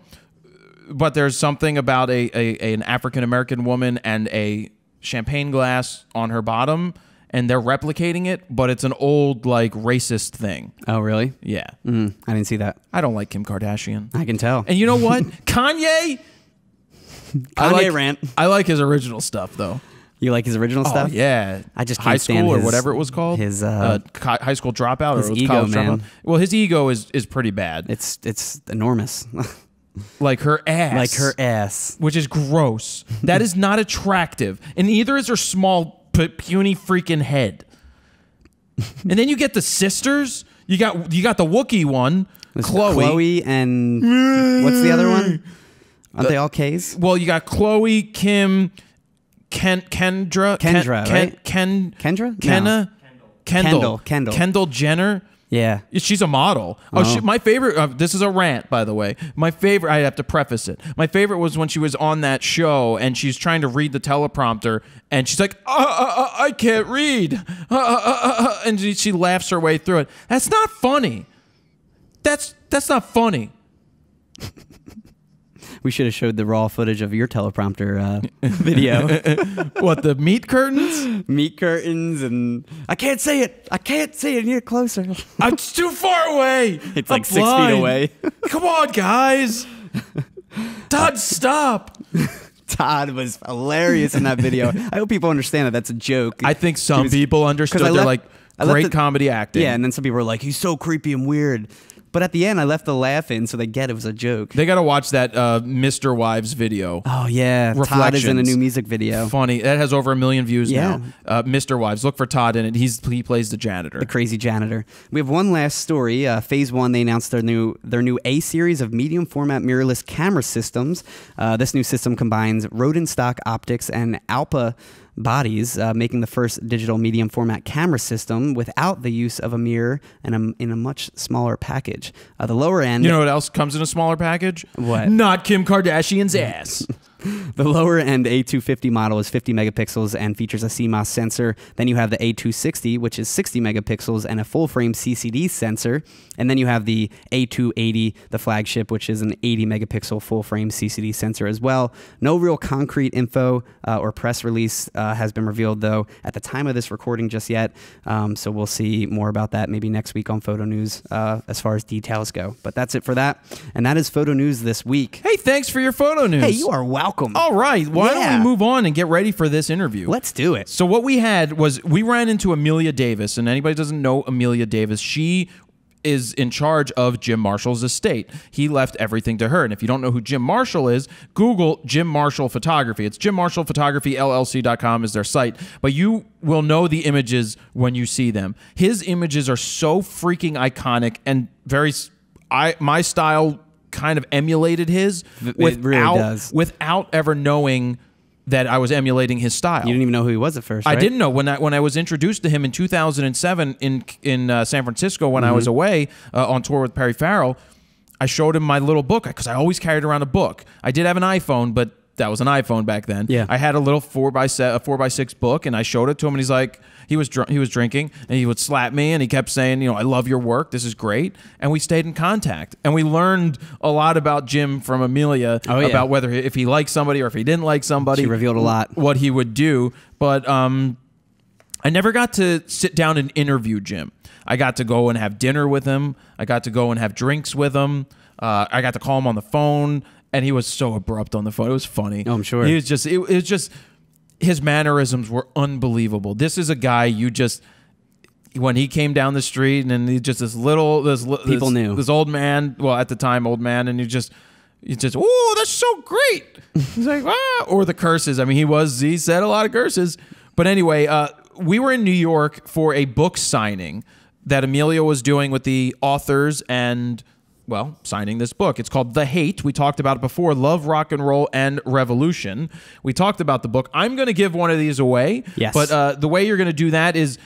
but there's something about an African-American woman and a champagne glass on her bottom, and they're replicating it, but it's an old, like, racist thing. Oh, really? Yeah. I didn't see that. I don't like Kim Kardashian. I can tell. And you know what? Kanye? Rant. I like his original stuff, though. You like his original stuff? Oh, yeah. I just High can't stand School or his- whatever it was called. his, High School Dropout his or it was ego, College man. Dropout. Well, his ego is pretty bad. It's enormous. Like her ass. Like her ass. Which is gross. That is not attractive. And neither is her small, puny freaking head. And then you get the sisters. You got the Wookiee one, Chloe and what's the other one? Aren't they all K's? Well, you got Chloe, Kim, Kendra, right? Kendra, No. Kendall Jenner. Yeah. She's a model. My favorite. This is a rant, by the way. My favorite. I have to preface it. My favorite was when she was on that show and she's trying to read the teleprompter and she's like, "I can't read," and she laughs her way through it. That's not funny. That's not funny. We should have showed the raw footage of your teleprompter video. What, the meat curtains? Meat curtains and I can't say it. I can't say it. Get closer. It's too far away. It's I'm like 6 feet blind. away. Come on, guys. Todd, stop. Todd was hilarious in that video. I hope people understand that that's a joke. I think some people understood. 'cause I They're left- like, I left great the- comedy acting. Yeah, and then some people were like, he's so creepy and weird. But at the end, I left the laugh in so they get it was a joke. They got to watch that Mr. Wives video. Oh, yeah. Todd is in a Reflections. new music video. Funny. That has over 1 million views Yeah. now. Mr. Wives. Look for Todd in it. He plays the janitor. The crazy janitor. We have one last story. Phase 1, they announced their new A series of medium format mirrorless camera systems. This new system combines rodent stock optics and ALPA bodies, making the first digital medium format camera system without the use of a mirror and in a much smaller package. The lower end. You know what else comes in a smaller package? What? Not Kim Kardashian's ass. The lower end A250 model is 50 megapixels and features a CMOS sensor. Then you have the A260, which is 60 megapixels and a full frame CCD sensor. And then you have the A280, the flagship, which is an 80 megapixel full frame CCD sensor as well. No real concrete info or press release has been revealed, though, at the time of this recording just yet. So we'll see more about that maybe next week on Photo News as far as details go. But that's it for that. And that is Photo News this week. Hey, thanks for your photo news. Hey, you are welcome. All right. Why Yeah. don't we move on and get ready for this interview? Let's do it. So what we had was we ran into Amelia Davis, and anybody doesn't know Amelia Davis, she is in charge of Jim Marshall's estate. He left everything to her. And if you don't know who Jim Marshall is, Google Jim Marshall Photography. It's Jim Marshall Photography LLC.com is their site. But you will know the images when you see them. His images are so freaking iconic and my style kind of emulated his really does. without ever knowing that I was emulating his style. You didn't even know who he was at first, I right? didn't know when I was introduced to him in 2007 in San Francisco when I was away on tour with Perry Farrell. I showed him my little book because I always carried around a book. I did have an iPhone, but that was an iPhone back then. Yeah. I had a little 4x6 book, and I showed it to him, and he's like, he was drinking, and he would slap me, and he kept saying, I love your work. This is great. And we stayed in contact, and we learned a lot about Jim from Amelia about whether if he liked somebody or if he didn't like somebody. She revealed a lot. What he would do, but I never got to sit down and interview Jim. I got to go and have dinner with him. I got to go and have drinks with him. I got to call him on the phone, and he was so abrupt on the phone. It was funny. Oh, I'm sure. He was just. It was just. His mannerisms were unbelievable. This is a guy when he came down the street and he just this old man. Well, at the time, old man, and he just. Oh, that's so great. He's like, or the curses. I mean, he said a lot of curses. But anyway, we were in New York for a book signing that Amelia was doing with the authors and well, signing this book. It's called The Haight. We talked about it before, Love, Rock and Roll, and Revolution. We talked about the book. I'm going to give one of these away. Yes. But the way you're going to do that is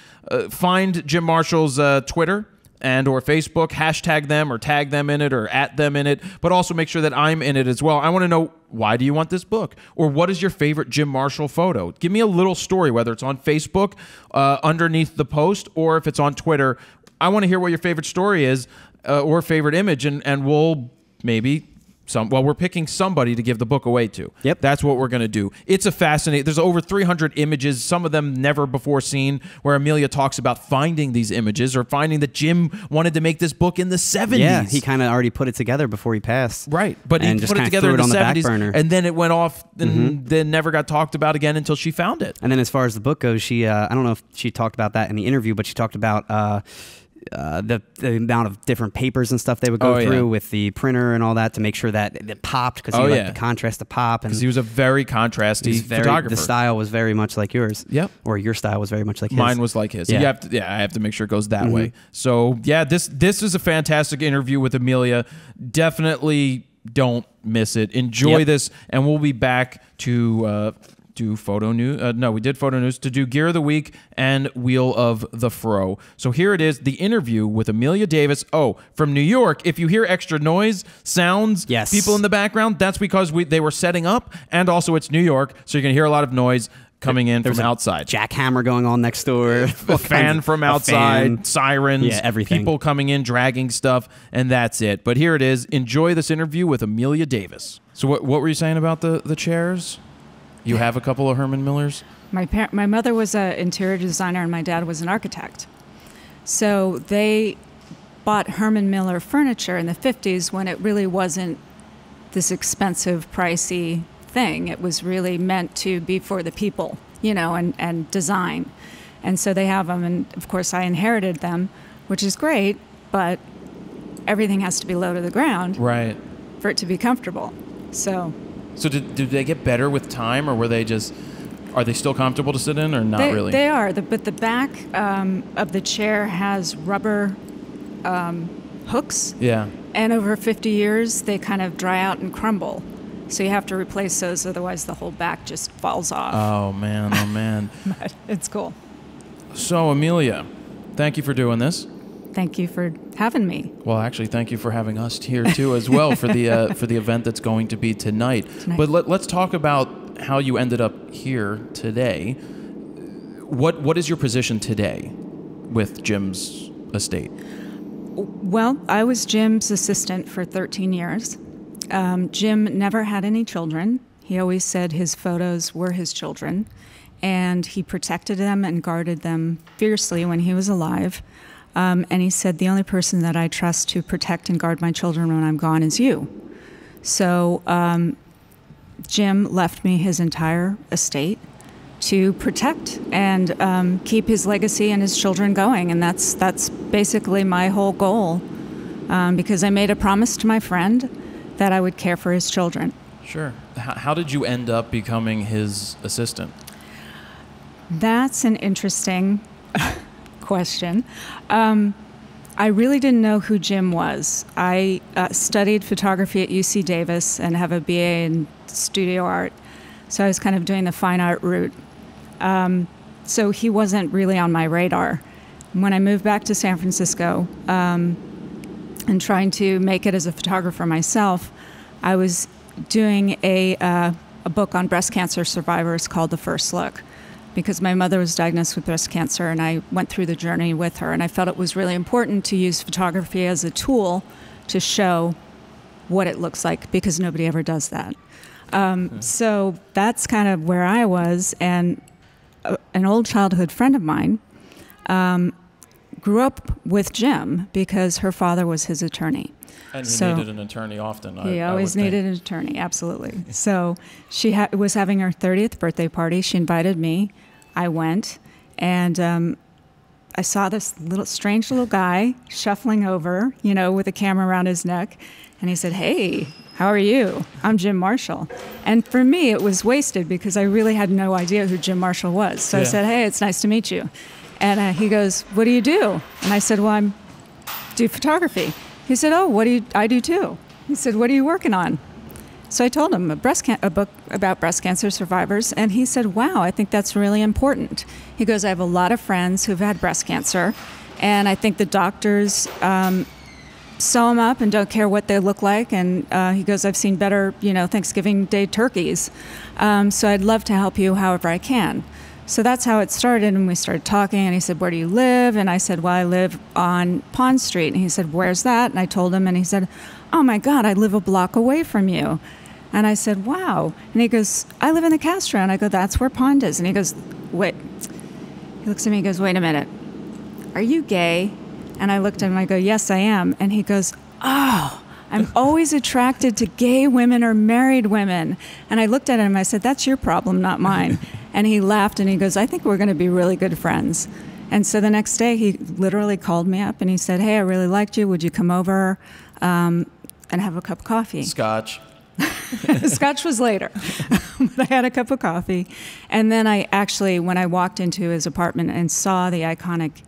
find Jim Marshall's Twitter and or Facebook, hashtag them or tag them in it or at them in it, but also make sure that I'm in it as well. I want to know, why do you want this book? Or what is your favorite Jim Marshall photo? Give me a little story, whether it's on Facebook, underneath the post, or if it's on Twitter. I want to hear what your favorite story is or favorite image, and we'll maybe... we're picking somebody to give the book away to. Yep. That's what we're going to do. It's a fascinating... There's over 300 images, some of them never before seen, where Amelia talks about finding these images or finding that Jim wanted to make this book in the 70s. Yeah, he kind of already put it together before he passed. Right. But he just put it kinda together threw in it the on the 70s, back burner. and then it went off and then never got talked about again until she found it. And then as far as the book goes, she I don't know if she talked about that in the interview, but she talked about the amount of different papers and stuff they would go through with the printer and all that to make sure that it popped, because he liked the contrast to pop. Because he was a very contrasty photographer. The style was very much like yours. Yep. Or your style was very much like his. Mine was like his. Yeah. I have to make sure it goes that way. So yeah, this is a fantastic interview with Amelia. Definitely don't miss it. Enjoy this, and we'll be back to do photo news. No, we did photo news to do Gear of the Week and Wheel of the Fro. So here it is, the interview with Amelia Davis. Oh, from New York. If you hear extra noise, sounds, people in the background, that's because they were setting up, and also it's New York, so you're gonna hear a lot of noise coming in from outside. Jackhammer going on next door. A fan from outside, sirens, everything. People coming in, dragging stuff, and that's it. But here it is. Enjoy this interview with Amelia Davis. So what were you saying about the chairs? You have a couple of Herman Millers? My mother was an interior designer and my dad was an architect. So they bought Herman Miller furniture in the 50s when it really wasn't this expensive, pricey thing. It was really meant to be for the people, and design. And so they have them, and of course I inherited them, which is great, but everything has to be low to the ground for it to be comfortable. So did they get better with time, or are they still comfortable to sit in, or not really? They are, but the back of the chair has rubber hooks. Yeah. And over 50 years, they kind of dry out and crumble. So you have to replace those, otherwise the whole back just falls off. Oh, man. But it's cool. So, Amelia, thank you for doing this. Thank you for having me. Well, actually, thank you for having us here too, as well, for the event that's going to be tonight. But let's talk about how you ended up here today. What is your position today with Jim's estate? Well, I was Jim's assistant for 13 years. Jim never had any children. He always said his photos were his children, and he protected them and guarded them fiercely when he was alive. And he said, the only person that I trust to protect and guard my children when I'm gone is you. So Jim left me his entire estate to protect and keep his legacy and his children going. And that's basically my whole goal, because I made a promise to my friend that I would care for his children. Sure. How did you end up becoming his assistant? That's an interesting question. I really didn't know who Jim was. I studied photography at UC Davis and have a BA in studio art, so I was kind of doing the fine art route. So he wasn't really on my radar. When I moved back to San Francisco and trying to make it as a photographer myself, I was doing a book on breast cancer survivors called The First Look, because my mother was diagnosed with breast cancer, and I went through the journey with her, and I felt it was really important to use photography as a tool to show what it looks like, because nobody ever does that. So that's kind of where I was, and an old childhood friend of mine grew up with Jim because her father was his attorney. And he needed an attorney often. He always needed an attorney, absolutely. So she was having her 30th birthday party. She invited me. I went, and I saw this strange little guy shuffling over, with a camera around his neck. And he said, "Hey, how are you? I'm Jim Marshall." And for me, it was wasted because I really had no idea who Jim Marshall was. So I said, "Hey, it's nice to meet you." And he goes, "What do you do?" And I said, "Well, I do photography." He said, oh, I do too. He said, what are you working on? So I told him a book about breast cancer survivors, and he said, wow, I think that's really important. He goes, I have a lot of friends who've had breast cancer, and I think the doctors sew them up and don't care what they look like. And he goes, I've seen better, Thanksgiving Day turkeys. So I'd love to help you however I can. So that's how it started, and we started talking, and he said, where do you live? And I said, well, I live on Pond Street. And he said, where's that? And I told him, and he said, oh my God, I live a block away from you. And I said, wow. And he goes, I live in the Castro. And I go, that's where Pond is. And he goes, wait. He looks at me and goes, wait a minute. Are you gay? And I looked at him, I go, yes, I am. And he goes, oh, I'm always attracted to gay women or married women. And I looked at him, I said, that's your problem, not mine. And he laughed and he goes, I think we're going to be really good friends. And so the next day he literally called me up and he said, hey, I really liked you. Would you come over and have a cup of coffee? Scotch. Scotch was later. But I had a cup of coffee. And then I actually, when I walked into his apartment and saw the iconic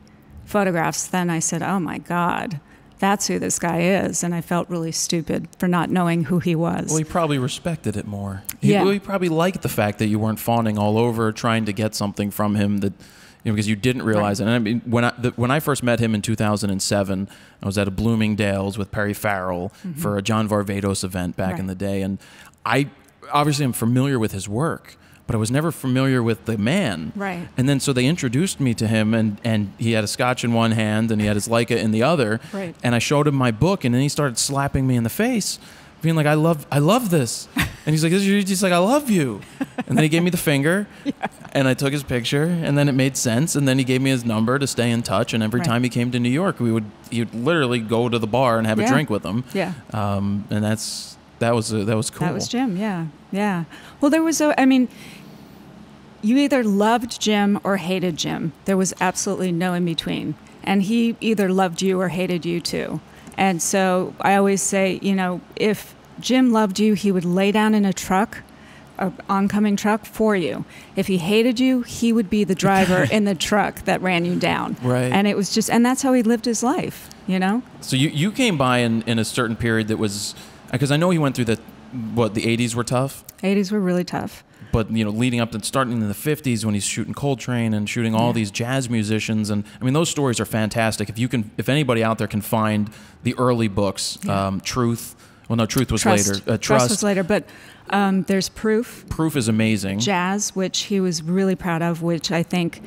photographs, then I said, oh my God, that's who this guy is. And I felt really stupid for not knowing who he was. Well, he probably respected it more. Yeah. He probably liked the fact that you weren't fawning all over trying to get something from him that, because you didn't realize it. And I mean, when I first met him in 2007, I was at a Bloomingdale's with Perry Farrell for a John Varvatos event back in the day. And I obviously am familiar with his work, but I was never familiar with the man. Right. And then so they introduced me to him, and he had a Scotch in one hand and he had his Leica in the other. Right. And I showed him my book, and then he started slapping me in the face, being like, I love this. And he's like, he's like, I love you. And then he gave me the finger, and I took his picture, and then it made sense. And then he gave me his number to stay in touch. And every time he came to New York, he would literally go to the bar and have a drink with him. Yeah. And that was cool. That was Jim. Yeah. Well, there was you either loved Jim or hated Jim. There was absolutely no in between. And he either loved you or hated you too. And so I always say, if Jim loved you, he would lay down in a truck, an oncoming truck for you. If he hated you, he would be the driver in the truck that ran you down. Right. And it was and that's how he lived his life, So you came by in a certain period that was, because I know he went through the 80s were tough? 80s were really tough. But, leading up to starting in the 50s when he's shooting Coltrane and shooting all these jazz musicians. And I mean, those stories are fantastic. If anybody out there can find the early books, Truth. Well, no, Truth was Trust. later. Trust was later. But there's Proof. Proof is amazing. Jazz, which he was really proud of, which I think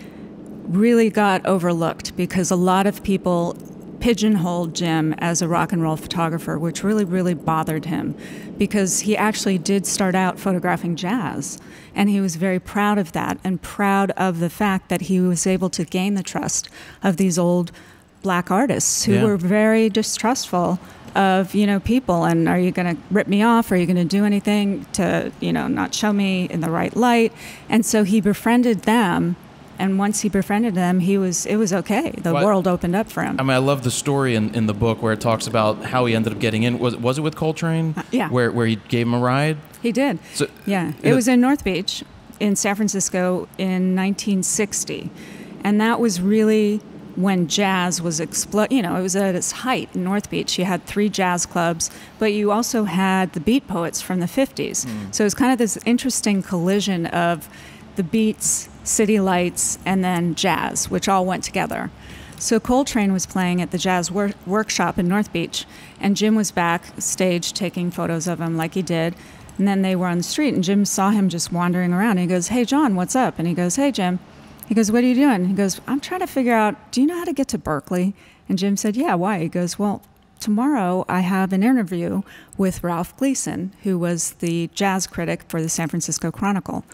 really got overlooked because a lot of people pigeonholed Jim as a rock and roll photographer, which really, really bothered him because he actually did start out photographing jazz. And he was very proud of that and proud of the fact that he was able to gain the trust of these old black artists who were very distrustful of, people. And are you going to rip me off? Are you going to do anything to, not show me in the right light? And so he befriended them. And once he befriended them, it was okay. The world opened up for him. I mean, I love the story in the book where it talks about how he ended up getting in. Was it with Coltrane? Yeah. Where he gave him a ride? He did. So, yeah. It was in North Beach in San Francisco in 1960. And that was really when jazz was it was at its height in North Beach. You had 3 jazz clubs, but you also had the beat poets from the 50s. So it was kind of this interesting collision of the beats, city lights, and then jazz, which all went together. So Coltrane was playing at the Jazz Workshop in North Beach, and Jim was backstage taking photos of him like he did. And then they were on the street, and Jim saw him just wandering around. And he goes, hey, John, what's up? And he goes, hey, Jim. He goes, what are you doing? He goes, I'm trying to figure out, do you know how to get to Berkeley? And Jim said, yeah, why? He goes, well, tomorrow I have an interview with Ralph Gleason, who was the jazz critic for the San Francisco Chronicle.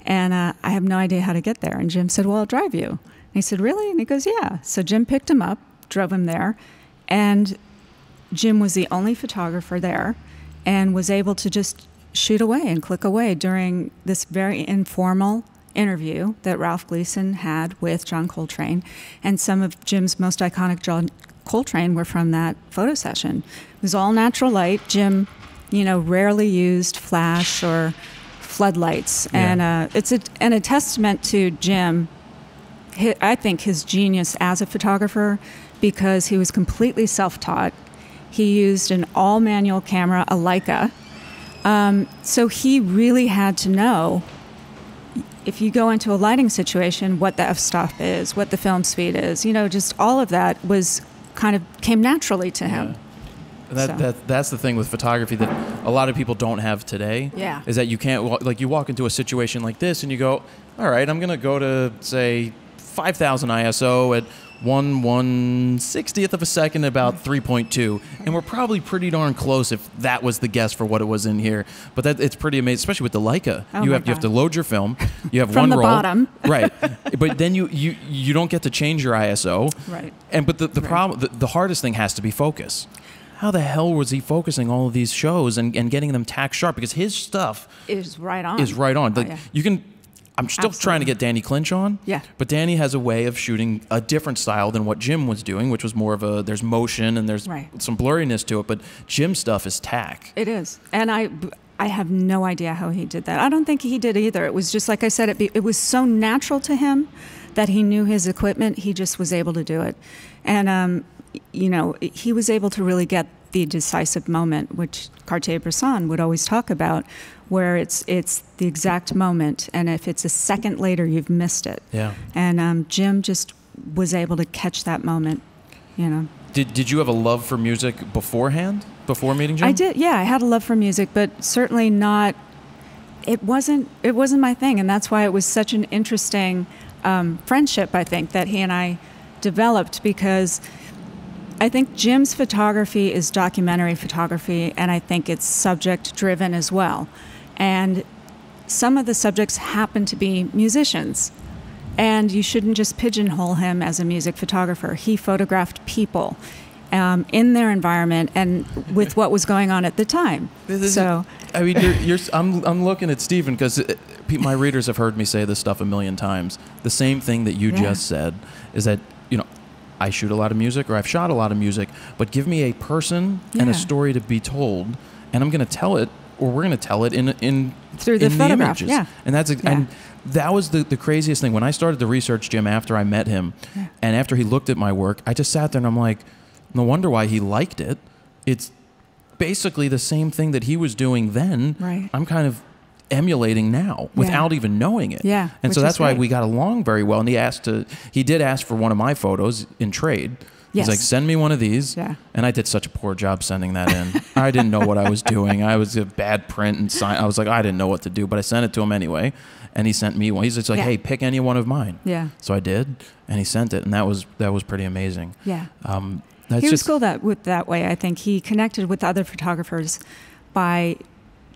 And I have no idea how to get there. And Jim said, well, I'll drive you. And he said, really? And he goes, yeah. So Jim picked him up, drove him there. And Jim was the only photographer there and was able to just shoot away and click away during this very informal interview that Ralph Gleason had with John Coltrane. And some of Jim's most iconic John Coltrane were from that photo session. It was all natural light. Jim, rarely used flash or floodlights. And it's a testament to Jim, I think, his genius as a photographer, because he was completely self-taught. He used an all-manual camera, a Leica. So he really had to know, if you go into a lighting situation, what the f-stop is, what the film speed is. Just all of that came naturally to him. That's the thing with photography that a lot of people don't have today. Yeah. Is that you can't, you walk into a situation like this and you go, all right, I'm going to go to, say, 5,000 ISO at 1/160th of a second, about 3.2, and we're probably pretty darn close if that was the guess for what it was in here. But it's pretty amazing, especially with the Leica. You have to load your film. You have from one the roll, bottom, right? But then you don't get to change your ISO, right? But the problem, the hardest thing has to be focus. How the hell was he focusing all of these shows and getting them tack sharp? Because his stuff is right on. Like, you can. I'm still trying to get Danny Clinch on. Yeah. But Danny has a way of shooting a different style than what Jim was doing, which was more of there's motion and there's some blurriness to it. But Jim's stuff is tack. It is. And I have no idea how he did that. I don't think he did either. It was just, like I said, it was so natural to him that he knew his equipment. He just was able to do it. And, he was able to really get the decisive moment, which Cartier-Bresson would always talk about, where it's the exact moment, and if it's a second later, you've missed it. Yeah. And Jim just was able to catch that moment. Did you have a love for music beforehand, before meeting Jim? I did. Yeah, I had a love for music, but certainly not. It wasn't my thing, and that's why it was such an interesting friendship, I think, that he and I developed, because I think Jim's photography is documentary photography, and I think it's subject-driven as well. And some of the subjects happen to be musicians, and you shouldn't just pigeonhole him as a music photographer. He photographed people in their environment and with what was going on at the time. I'm looking at Stephen because my readers have heard me say this stuff a million times. The same thing that you just said is that, I shoot a lot of music, or I've shot a lot of music, but give me a person and a story to be told, and I'm going to tell it, or we're going to tell it through the photograph. images. Yeah. And that was the craziest thing. When I started to research Jim after I met him, and after he looked at my work, I just sat there and I'm like, no wonder why he liked it. It's basically the same thing that he was doing then. Right. I'm kind of emulating now without even knowing it. Yeah. And so that's why we got along very well. And he did ask for one of my photos in trade. Yes. He's like, send me one of these. Yeah. And I did such a poor job sending that in. I didn't know what I was doing. I was a bad print and sign. I was like, I didn't know what to do, but I sent it to him anyway. And he sent me one. He's just like, hey, pick any one of mine. Yeah. So I did, and he sent it, and that was pretty amazing. Yeah. He was cool that way. I think he connected with other photographers by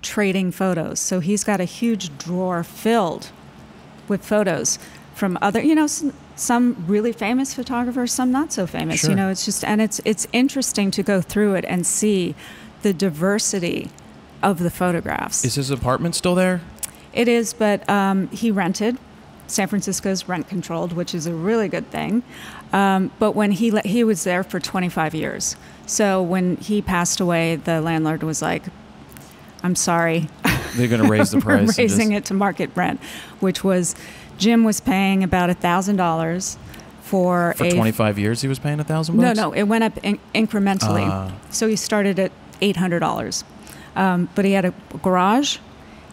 trading photos. So he's got a huge drawer filled with photos from other, some really famous photographers, some not so famous. Sure. It's just, and it's interesting to go through it and see the diversity of the photographs. Is his apartment still there? It is, but he rented. San Francisco's rent controlled, which is a really good thing. But when he was there for 25 years. So when he passed away, the landlord was like, I'm sorry. They're going to raise the price. We're raising it to market rent, which was, Jim was paying about $1,000 for 25 years he was paying $1,000? No, it went up incrementally. So he started at $800. But he had a garage.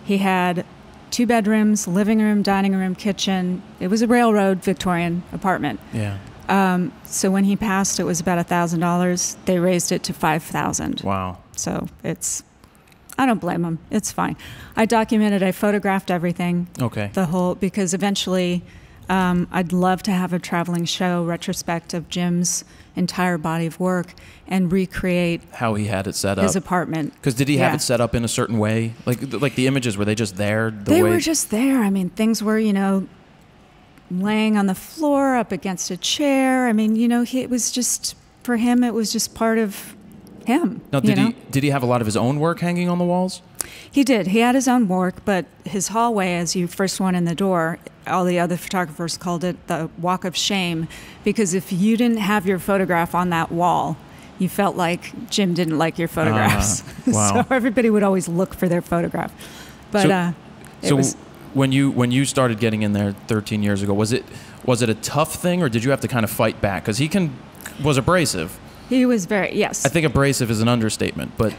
He had 2 bedrooms, living room, dining room, kitchen. It was a railroad Victorian apartment. Yeah. So when he passed, it was about $1,000. They raised it to $5,000. Wow. So I don't blame him. It's fine. I documented, I photographed everything. Okay. Because eventually I'd love to have a traveling show retrospect of Jim's entire body of work and recreate how he had it set up. His apartment. Because did he have it set up in a certain way? Like the images, were they just there? They were just there. I mean, things were, laying on the floor up against a chair. I mean, it was just, for him, it was just part of him. Now, did he have a lot of his own work hanging on the walls? He did. He had his own work, but his hallway, as you first went in the door, all the other photographers called it the walk of shame, because if you didn't have your photograph on that wall, you felt like Jim didn't like your photographs. Wow. So everybody would always look for their photograph. But when you started getting in there 13 years ago, was it a tough thing, or did you have to kind of fight back? Because he was abrasive. He was very, yes. I think abrasive is an understatement, but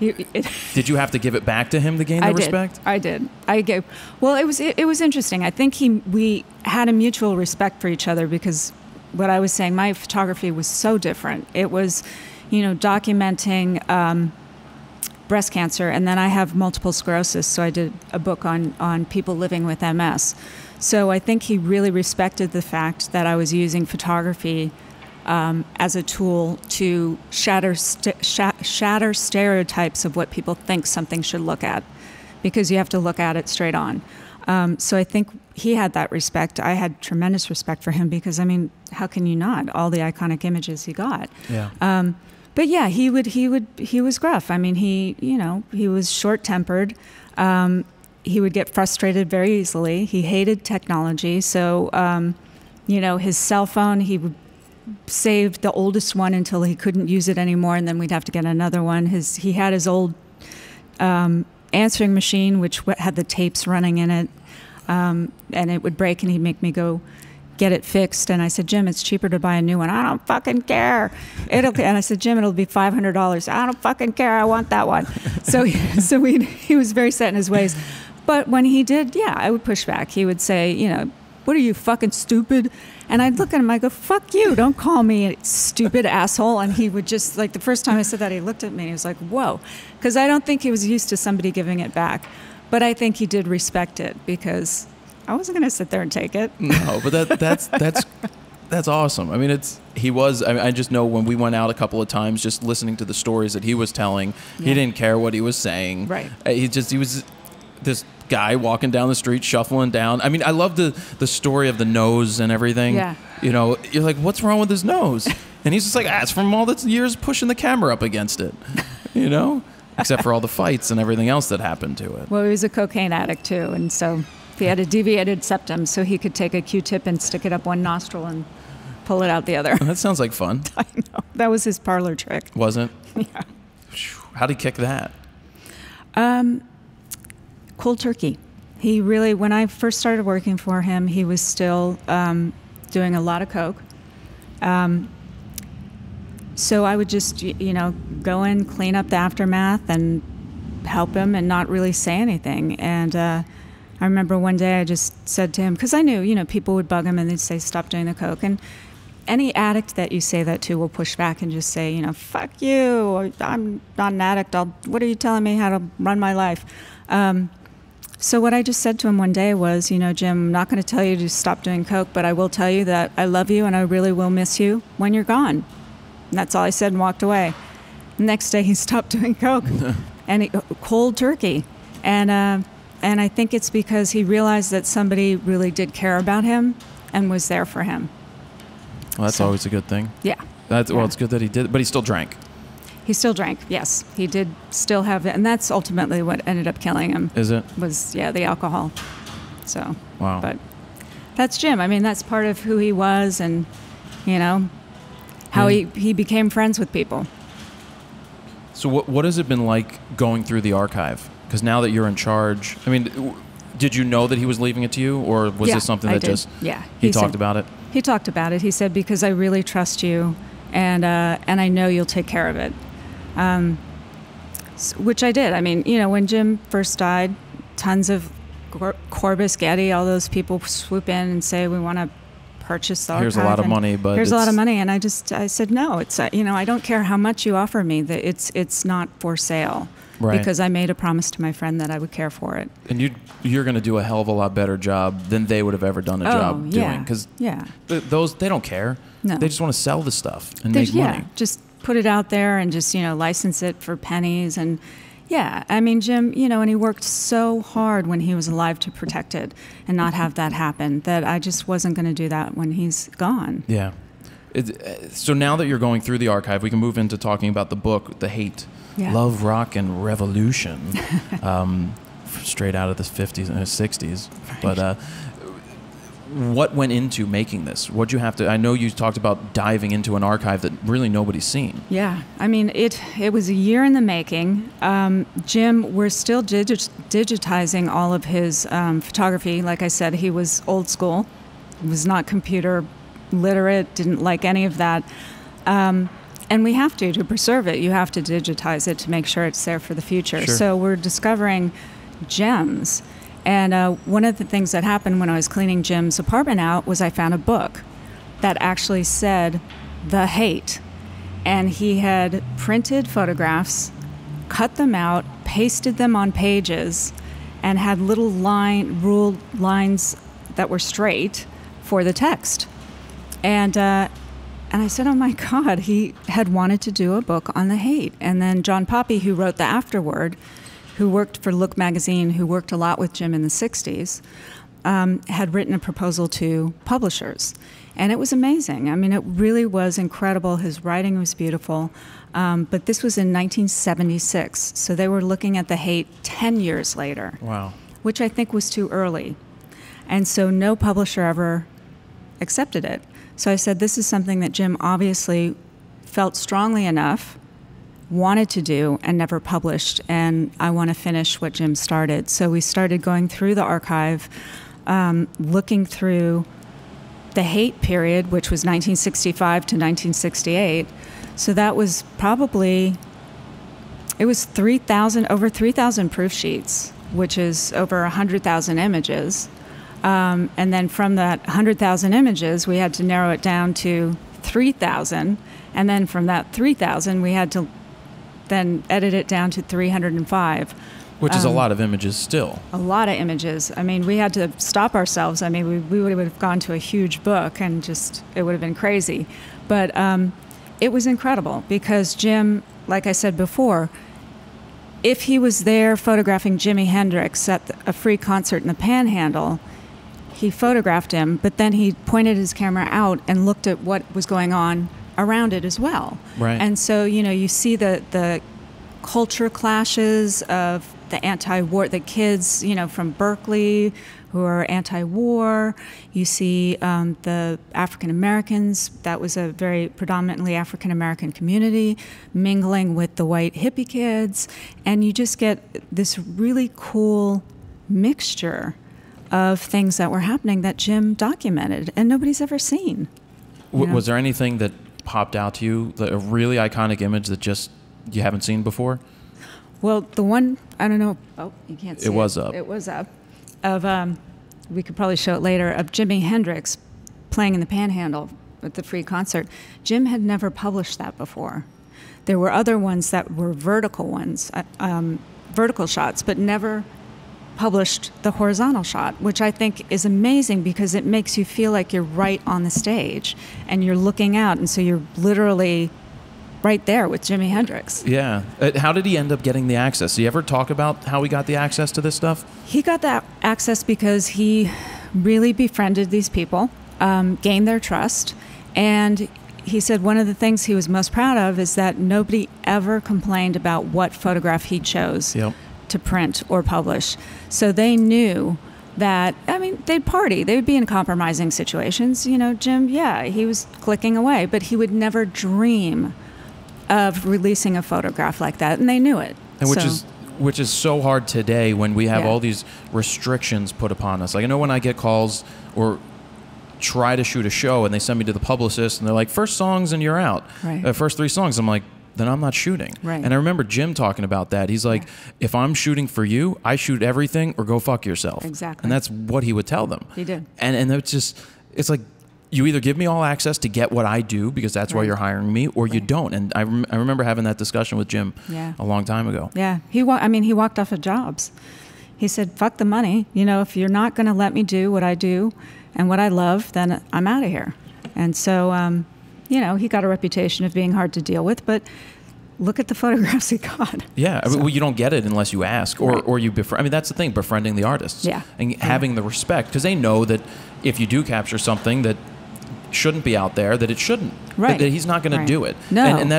did you have to give it back to him to gain the respect? I did. Well, it was interesting. I think we had a mutual respect for each other because what I was saying, my photography was so different. It was, documenting breast cancer, and then I have multiple sclerosis, so I did a book on people living with MS. So I think he really respected the fact that I was using photography as a tool to shatter stereotypes of what people think something should look at, because you have to look at it straight on. So I think he had that respect. I had tremendous respect for him because, I mean, how can you not? All the iconic images he got. Yeah. But yeah, he was gruff. I mean, he was short-tempered. He would get frustrated very easily. He hated technology. So, his cell phone, he would save the oldest one until he couldn't use it anymore, and then we'd have to get another one. He had his old answering machine, which had the tapes running in it, and it would break, and he'd make me go get it fixed. And I said, Jim, it's cheaper to buy a new one. I don't fucking care. And I said, Jim, it'll be $500. I don't fucking care. I want that one. So he was very set in his ways. But when he did, I would push back. He would say, what are you, fucking stupid? And I'd look at him, I go, fuck you, don't call me a stupid asshole. And he would just, like, the first time I said that, he looked at me and he was like, whoa. Because I don't think he was used to somebody giving it back. But I think he did respect it, because I wasn't going to sit there and take it. No, but that's awesome. I mean, I just know when we went out a couple of times, just listening to the stories that he was telling, he didn't care what he was saying. Right. He was this guy walking down the street, shuffling down. I mean, I love the story of the nose and everything. Yeah. You're like, what's wrong with his nose? And he's just like, it's from all the years pushing the camera up against it, except for all the fights and everything else that happened to it. Well, he was a cocaine addict too, and so he had a deviated septum, so he could take a Q-tip and stick it up one nostril and pull it out the other. That sounds like fun. I know. That was his parlor trick. Wasn't? Yeah. How'd he kick that? Cold turkey. He really, when I first started working for him, he was still doing a lot of coke. So I would just, go in, clean up the aftermath, and help him and not really say anything. And I remember one day I just said to him, because I knew, people would bug him and they'd say, stop doing the coke. And any addict that you say that to will push back and just say, fuck you, or I'm not an addict. What are you telling me how to run my life? So what I just said to him one day was, Jim, I'm not going to tell you to stop doing coke, but I will tell you that I love you and I really will miss you when you're gone. And that's all I said, and walked away. The next day he stopped doing coke, and cold turkey. And I think it's because he realized that somebody really did care about him and was there for him. Well, that's always a good thing. Yeah. Well, it's good that he did, but he still drank. He still drank, yes. He did still have it, and that's ultimately what ended up killing him. Is it? Was, the alcohol. So, wow. But that's Jim. I mean, that's part of who he was, and, how he became friends with people. So what has it been like going through the archive? Because now that you're in charge, I mean, did you know that he was leaving it to you, or was this something that just he talked about it? He talked about it. He said, because I really trust you, and I know you'll take care of it. Which I did. I mean, when Jim first died, tons of Corbis, Getty, all those people swoop in and say, we want to purchase the archive. Here's a lot of money, but here's a lot of money. And I said, no, it's, I don't care how much you offer me, that it's not for sale. Right. Because I made a promise to my friend that I would care for it. And you're going to do a hell of a lot better job than they would have ever done a job doing. Because they don't care. No. They just want to sell the stuff and make money. Just put it out there and just, license it for pennies. And I mean, Jim, and he worked so hard when he was alive to protect it and not have that happen, that I just wasn't going to do that when he's gone. Yeah. So now that you're going through the archive, we can move into talking about the book, The Haight. Yeah. Love, Rock, and Revolution. Straight out of the 50s and 60s. Right. But what went into making this? What'd you have to... I know you talked about diving into an archive that really nobody's seen. Yeah. I mean, it was a year in the making. Jim, we're still digitizing all of his photography. Like I said, he was old school. He was not computer literate, didn't like any of that. And we have to preserve it. You have to digitize it to make sure it's there for the future. Sure. So we're discovering gems. And one of the things that happened when I was cleaning Jim's apartment out was I found a book that actually said the Haight. And he had printed photographs, cut them out, pasted them on pages, and had little ruled lines that were straight for the text. And I said, oh my God, he had wanted to do a book on the Haight. And then John Poppy, who wrote the afterword, who worked for Look magazine, who worked a lot with Jim in the 60s, had written a proposal to publishers. And it was amazing. I mean, it really was incredible. His writing was beautiful. But this was in 1976. So they were looking at the Haight 10 years later. Wow. Which I think was too early. And so no publisher ever accepted it. So I said, this is something that Jim obviously felt strongly enough, wanted to do, and never published. And I want to finish what Jim started. So we started going through the archive, looking through the Haight period, which was 1965 to 1968. So that was probably, it was over 3,000 proof sheets, which is over 100,000 images. And then from that 100,000 images, we had to narrow it down to 3,000. And then from that 3,000, we had to then edit it down to 305. Which is a lot of images still. A lot of images. I mean, we had to stop ourselves. I mean, we would have gone to a huge book and just, it would have been crazy. But it was incredible because Jim, like I said before, if he was there photographing Jimi Hendrix at a free concert in the Panhandle, he photographed him, but then he pointed his camera out and looked at what was going on around it as well. Right. And so, you see the culture clashes of the anti-war, the kids, from Berkeley who are anti-war. You see the African Americans, that was a very predominantly African American community, mingling with the white hippie kids. And you just get this really cool mixture of things that were happening that Jim documented and nobody's ever seen. Was there anything that popped out to you, a really iconic image that just you haven't seen before? Well, the one, I don't know, you can't see it. It was up. It was up. Of, we could probably show it later, of Jimi Hendrix playing in the Panhandle at the free concert. Jim had never published that before. There were other ones that were vertical ones, vertical shots, but never published the horizontal shot, which I think is amazing because it makes you feel like you're right on the stage and you're looking out, and so you're literally right there with Jimi Hendrix. Yeah. How did he end up getting the access? Do you ever talk about how he got the access to this stuff? He got that access because he really befriended these people, gained their trust, and he said one of the things he was most proud of is that nobody ever complained about what photograph he chose to print or publish. So they knew that, I mean, they'd party. They would be in compromising situations. Jim, he was clicking away, but he would never dream of releasing a photograph like that, and they knew it. And which is so hard today when we have all these restrictions put upon us. Like, I know when I get calls or try to shoot a show and they send me to the publicist and they're like, first songs and you're out. Right. First 3 songs. I'm like, then I'm not shooting. Right. And I remember Jim talking about that. He's like, if I'm shooting for you, I shoot everything or go fuck yourself. Exactly. And that's what he would tell them. He did. And it's like, you either give me all access to get what I do because that's why you're hiring me, or you don't. And I remember having that discussion with Jim a long time ago. Yeah. He walked off of jobs. He said, fuck the money. If you're not going to let me do what I do and what I love, then I'm out of here. And so, he got a reputation of being hard to deal with, but look at the photographs he got. Yeah. So. Well, you don't get it unless you ask or you befriend. I mean, that's the thing, befriending the artists. Yeah. And having the respect, because they know that if you do capture something that shouldn't be out there, that it shouldn't. Right. That he's not going to do it. No. And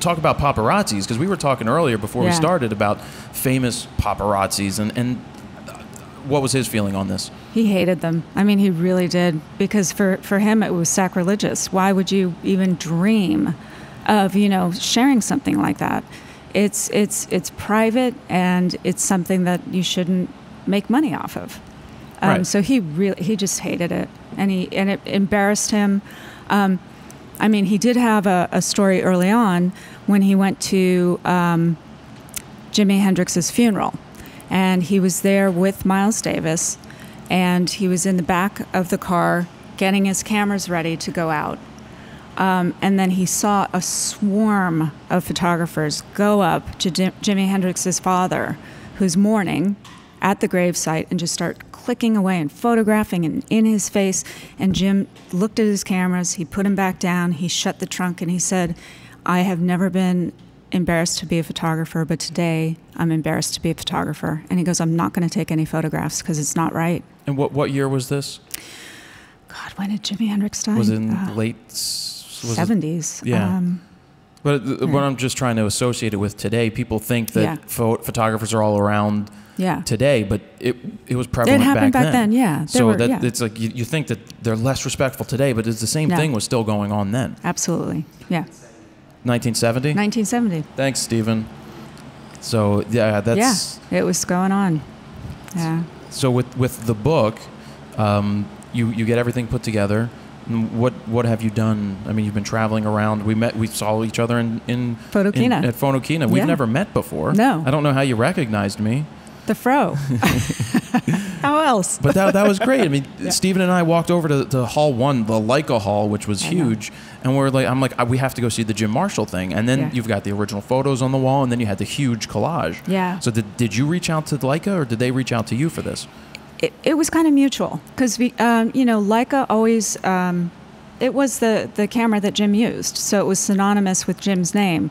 talk about paparazzis, because we were talking earlier before we started about famous paparazzis and what was his feeling on this? He hated them. I mean, he really did, because for him it was sacrilegious. Why would you even dream of, sharing something like that? It's private, and it's something that you shouldn't make money off of. Right. So he just hated it, and it embarrassed him. I mean, he did have a story early on when he went to Jimi Hendrix's funeral. And he was there with Miles Davis, and he was in the back of the car getting his cameras ready to go out. And then he saw a swarm of photographers go up to Jimi Hendrix's father, who's mourning, at the gravesite, and just start clicking away and photographing and in his face. And Jim looked at his cameras, he put them back down, he shut the trunk, and he said, I have never been embarrassed to be a photographer, but today I'm embarrassed to be a photographer. And he goes, I'm not going to take any photographs because it's not right. And what year was this? God, when did Jimi Hendrix die? Was it in late 70s? Yeah. But what I'm just trying to associate it with today, people think that photographers are all around today, but it was prevalent it happened back then. Yeah. So it's like you think that they're less respectful today, but it's the same thing was still going on then. Absolutely. Yeah. 1970? 1970. Thanks, Stephen. So that's it was going on. Yeah. So with the book, you get everything put together. What have you done? I mean, you've been traveling around. We saw each other in Photokina. At Photokina. We've never met before. No. I don't know how you recognized me. The fro. How else? But that was great. I mean, Stephen and I walked over to Hall 1, the Leica Hall, which was huge, and I'm like, we have to go see the Jim Marshall thing. And then you've got the original photos on the wall, and then you had the huge collage. Yeah. So did you reach out to Leica, or did they reach out to you for this? It was kind of mutual, because Leica always, it was the camera that Jim used, so it was synonymous with Jim's name.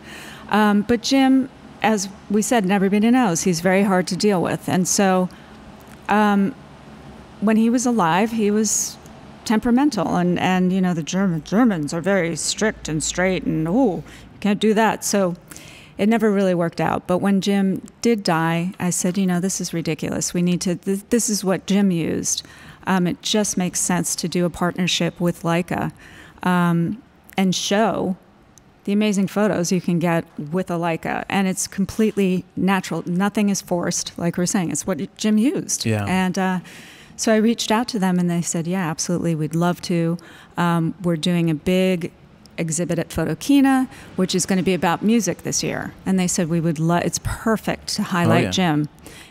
But Jim, as we said, and everybody knows, he's very hard to deal with. And so when he was alive, he was temperamental, and the Germans are very strict and straight, and you can't do that. So it never really worked out. But when Jim did die, I said, this is ridiculous. We need to, this is what Jim used. It just makes sense to do a partnership with Leica and show the amazing photos you can get with a Leica. And it's completely natural. Nothing is forced, like we're saying. It's what Jim used. Yeah. And so I reached out to them, and they said, yeah, absolutely, we'd love to. We're doing a big exhibit at Photokina, which is going to be about music this year. And they said it's perfect to highlight Jim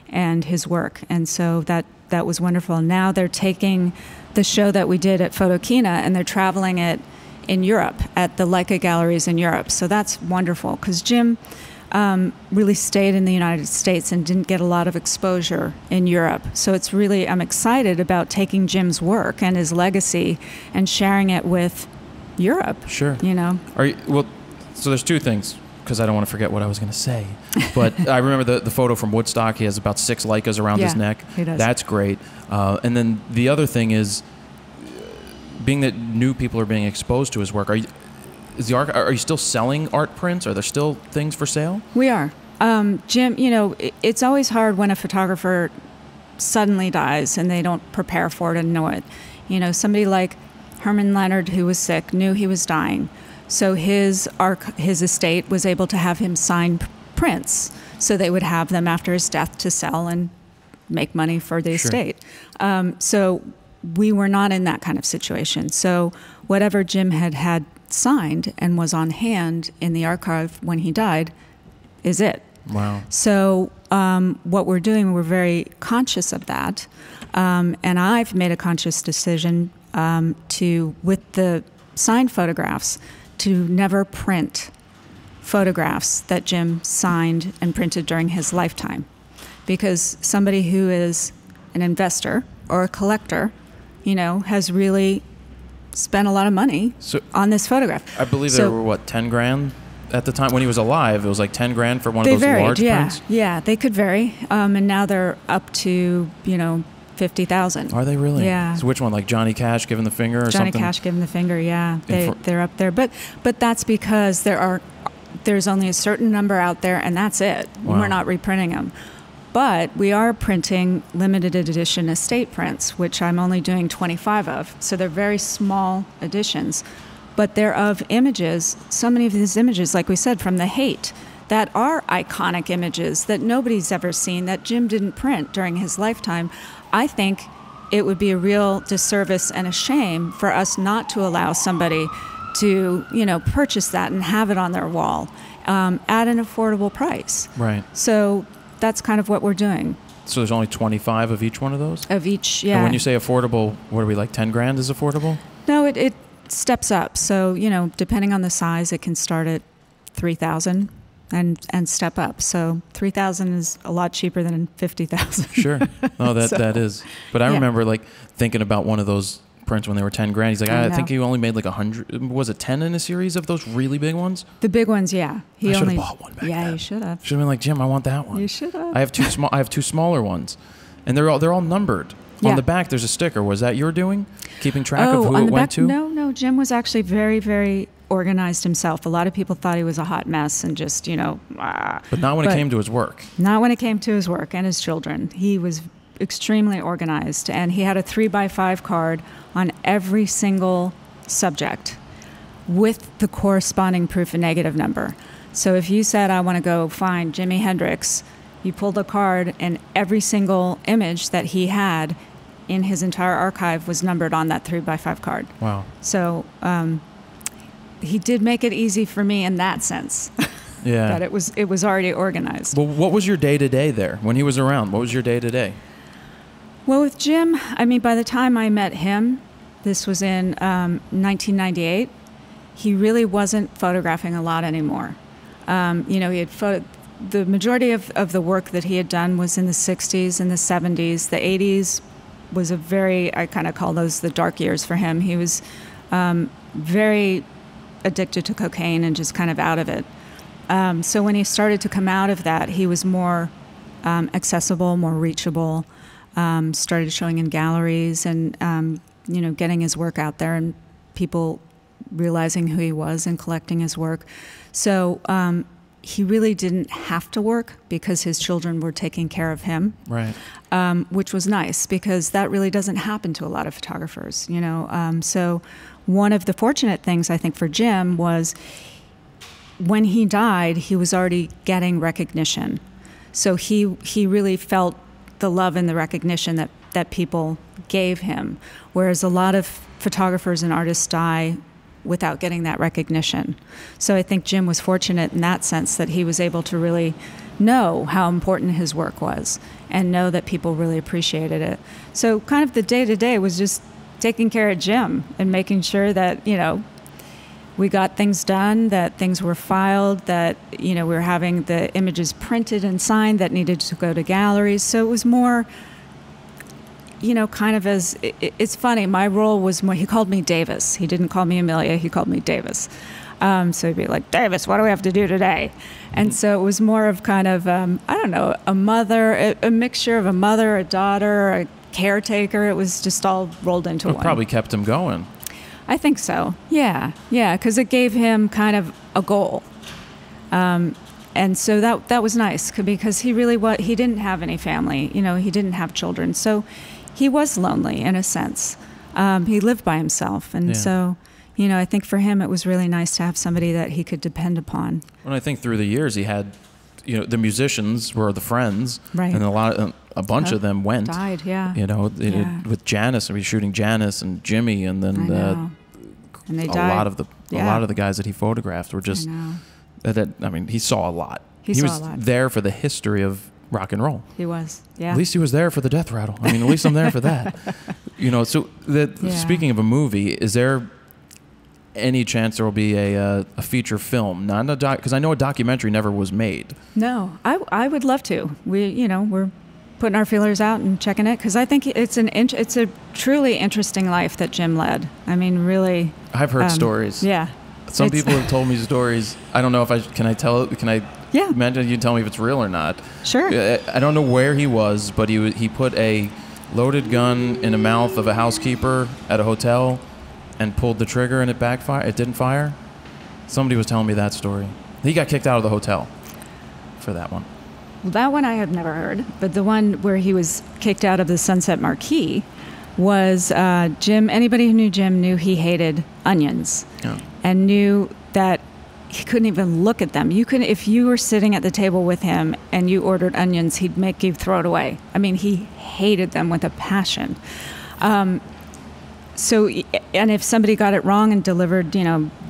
and his work. And so that was wonderful. Now they're taking the show that we did at Photokina, and they're traveling it in Europe at the Leica galleries in Europe. So that's wonderful, because Jim really stayed in the United States and didn't get a lot of exposure in Europe. So it's really, I'm excited about taking Jim's work and his legacy and sharing it with Europe. Sure. So there's two things, because I don't want to forget what I was going to say. But I remember the photo from Woodstock. He has about 6 Leicas around his neck. He does. That's great. And then the other thing is, being that new people are being exposed to his work, are you still selling art prints? Are there still things for sale? We are. Jim, it's always hard when a photographer suddenly dies and they don't prepare for it and know it. Somebody like Herman Leonard, who was sick, knew he was dying. So his estate was able to have him sign prints, so they would have them after his death to sell and make money for the estate. So we were not in that kind of situation. So whatever Jim had signed and was on hand in the archive when he died is it. Wow. So what we're doing, we're very conscious of that. And I've made a conscious decision with the signed photographs, to never print photographs that Jim signed and printed during his lifetime. Because somebody who is an investor or a collector, has really spent a lot of money on this photograph. I believe there were, 10 grand at the time? When he was alive, it was like 10 grand for one of those large prints? Yeah, they could vary. And now they're up to, 50,000. Are they really? Yeah. So which one, like Johnny Cash giving the finger or something? Johnny Cash giving the finger, yeah. They're up there. But that's because there's only a certain number out there, and that's it. Wow. We're not reprinting them. But we are printing limited edition estate prints, which I'm only doing 25 of. So they're very small editions. But they're of images, so many of these images, like we said, from the Haight, that are iconic images that nobody's ever seen, that Jim didn't print during his lifetime. I think it would be a real disservice and a shame for us not to allow somebody to, purchase that and have it on their wall at an affordable price. Right. So that's kind of what we're doing. So there's only 25 of each one of those? Of each, yeah. And when you say affordable, what are we, like 10 grand is affordable? No, it steps up. So, depending on the size, it can start at 3,000 and step up. So 3,000 is a lot cheaper than 50,000. Sure. No, that is. But I remember like thinking about one of those prints when they were 10 grand. He's like, I think he only made like 100. Was it 10 in a series of those really big ones? The big ones, yeah. I should have bought one back then. Yeah, you should have. Should have been like, Jim, I want that one. You should have. I have two smaller ones, and they're all numbered. Yeah. On the back, there's a sticker. Was that your doing? Keeping track of who on it the went back, to? No. Jim was actually very, very organized himself. A lot of people thought he was a hot mess and just, But not when it came to his work. Not when it came to his work and his children. He was extremely organized, and he had a 3x5 card on every single subject with the corresponding proof and negative number. So if you said, I want to go find Jimi Hendrix, you pulled a card, and every single image that he had in his entire archive was numbered on that 3x5 card. Wow. So he did make it easy for me in that sense. Yeah. That it was already organized. Well, what was your day-to-day there when he was around? What was your day-to-day? Well, with Jim, by the time I met him, this was in 1998, he really wasn't photographing a lot anymore. He had the majority of the work that he had done was in the 60s and the 70s. The 80s was I kind of call those the dark years for him. He was very addicted to cocaine and just kind of out of it. So when he started to come out of that, he was more accessible, more reachable, started showing in galleries and, getting his work out there and people realizing who he was and collecting his work. So he really didn't have to work because his children were taking care of him, right? Which was nice because that really doesn't happen to a lot of photographers, So one of the fortunate things I think for Jim was when he died, he was already getting recognition. So he really felt the love and the recognition that people gave him, whereas a lot of photographers and artists die without getting that recognition. So I think Jim was fortunate in that sense that he was able to really know how important his work was and know that people really appreciated it. So kind of the day-to-day was just taking care of Jim and making sure that, we got things done, that things were filed, that, we were having the images printed and signed that needed to go to galleries. So it was more, kind of it's funny, my role was more, he called me Davis. He didn't call me Amelia, he called me Davis. So he'd be like, Davis, what do we have to do today? And so it was more of kind of, a mother, a mixture of a mother, a daughter, a caretaker. It was just all rolled into one. It probably kept him going. I think so. Yeah, because it gave him kind of a goal. And so that was nice because he didn't have any family, he didn't have children. So he was lonely in a sense. He lived by himself. And so, I think for him it was really nice to have somebody that he could depend upon. Well, I think through the years he had, the musicians were the friends. Right. And a bunch of them went. Died, yeah. With Janice, we were shooting Janice and Jimmy, and then and they a died. lot of the guys that he photographed were just. He saw a lot. He was there for the history of rock and roll. He was, yeah. At least he was there for the death rattle. At least I'm there for that. So speaking of a movie, is there any chance there will be a feature film? Not a because I know a documentary never was made. No, I would love to. We're putting our feelers out and checking it because I think it's a truly interesting life that Jim led. Really. I've heard stories. Yeah. Some people have told me stories. I don't know if can I tell it? Can I mention? You tell me if it's real or not. Sure. I don't know where he was, but he put a loaded gun in the mouth of a housekeeper at a hotel and pulled the trigger and it backfired. It didn't fire. Somebody was telling me that story. He got kicked out of the hotel for that one. Well, that one I had never heard, but the one where he was kicked out of the Sunset Marquee was Jim. Anybody who knew Jim knew he hated onions. Yeah. And knew that he couldn't even look at them. If you were sitting at the table with him and you ordered onions, he'd make you throw it away. He hated them with a passion. and if somebody got it wrong and delivered,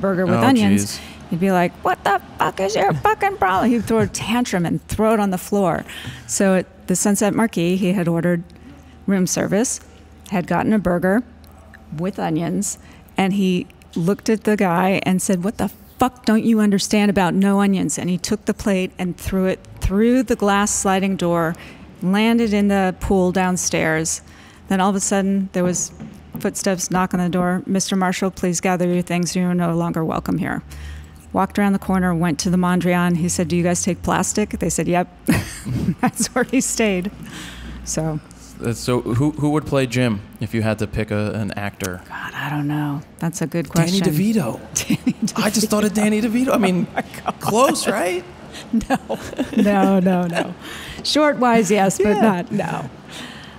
burger with onions, geez. he'd be like, "What the fuck is your fucking problem?" He'd throw a tantrum and throw it on the floor. So at the Sunset Marquis, he had ordered room service, had gotten a burger with onions, and he looked at the guy and said, "What the fuck don't you understand about no onions?" And he took the plate and threw it through the glass sliding door, landed in the pool downstairs. Then all of a sudden, there was footsteps, knock on the door. "Mr. Marshall, please gather your things. You are no longer welcome here." Walked around the corner, went to the Mondrian. He said, "Do you guys take plastic?" They said, "Yep." That's where he stayed. So who would play Jim if you had to pick an actor? God, I don't know. That's a good question. Danny DeVito. Danny DeVito. I just thought of Danny DeVito. I mean, close, right? No. Short-wise, yes, but no.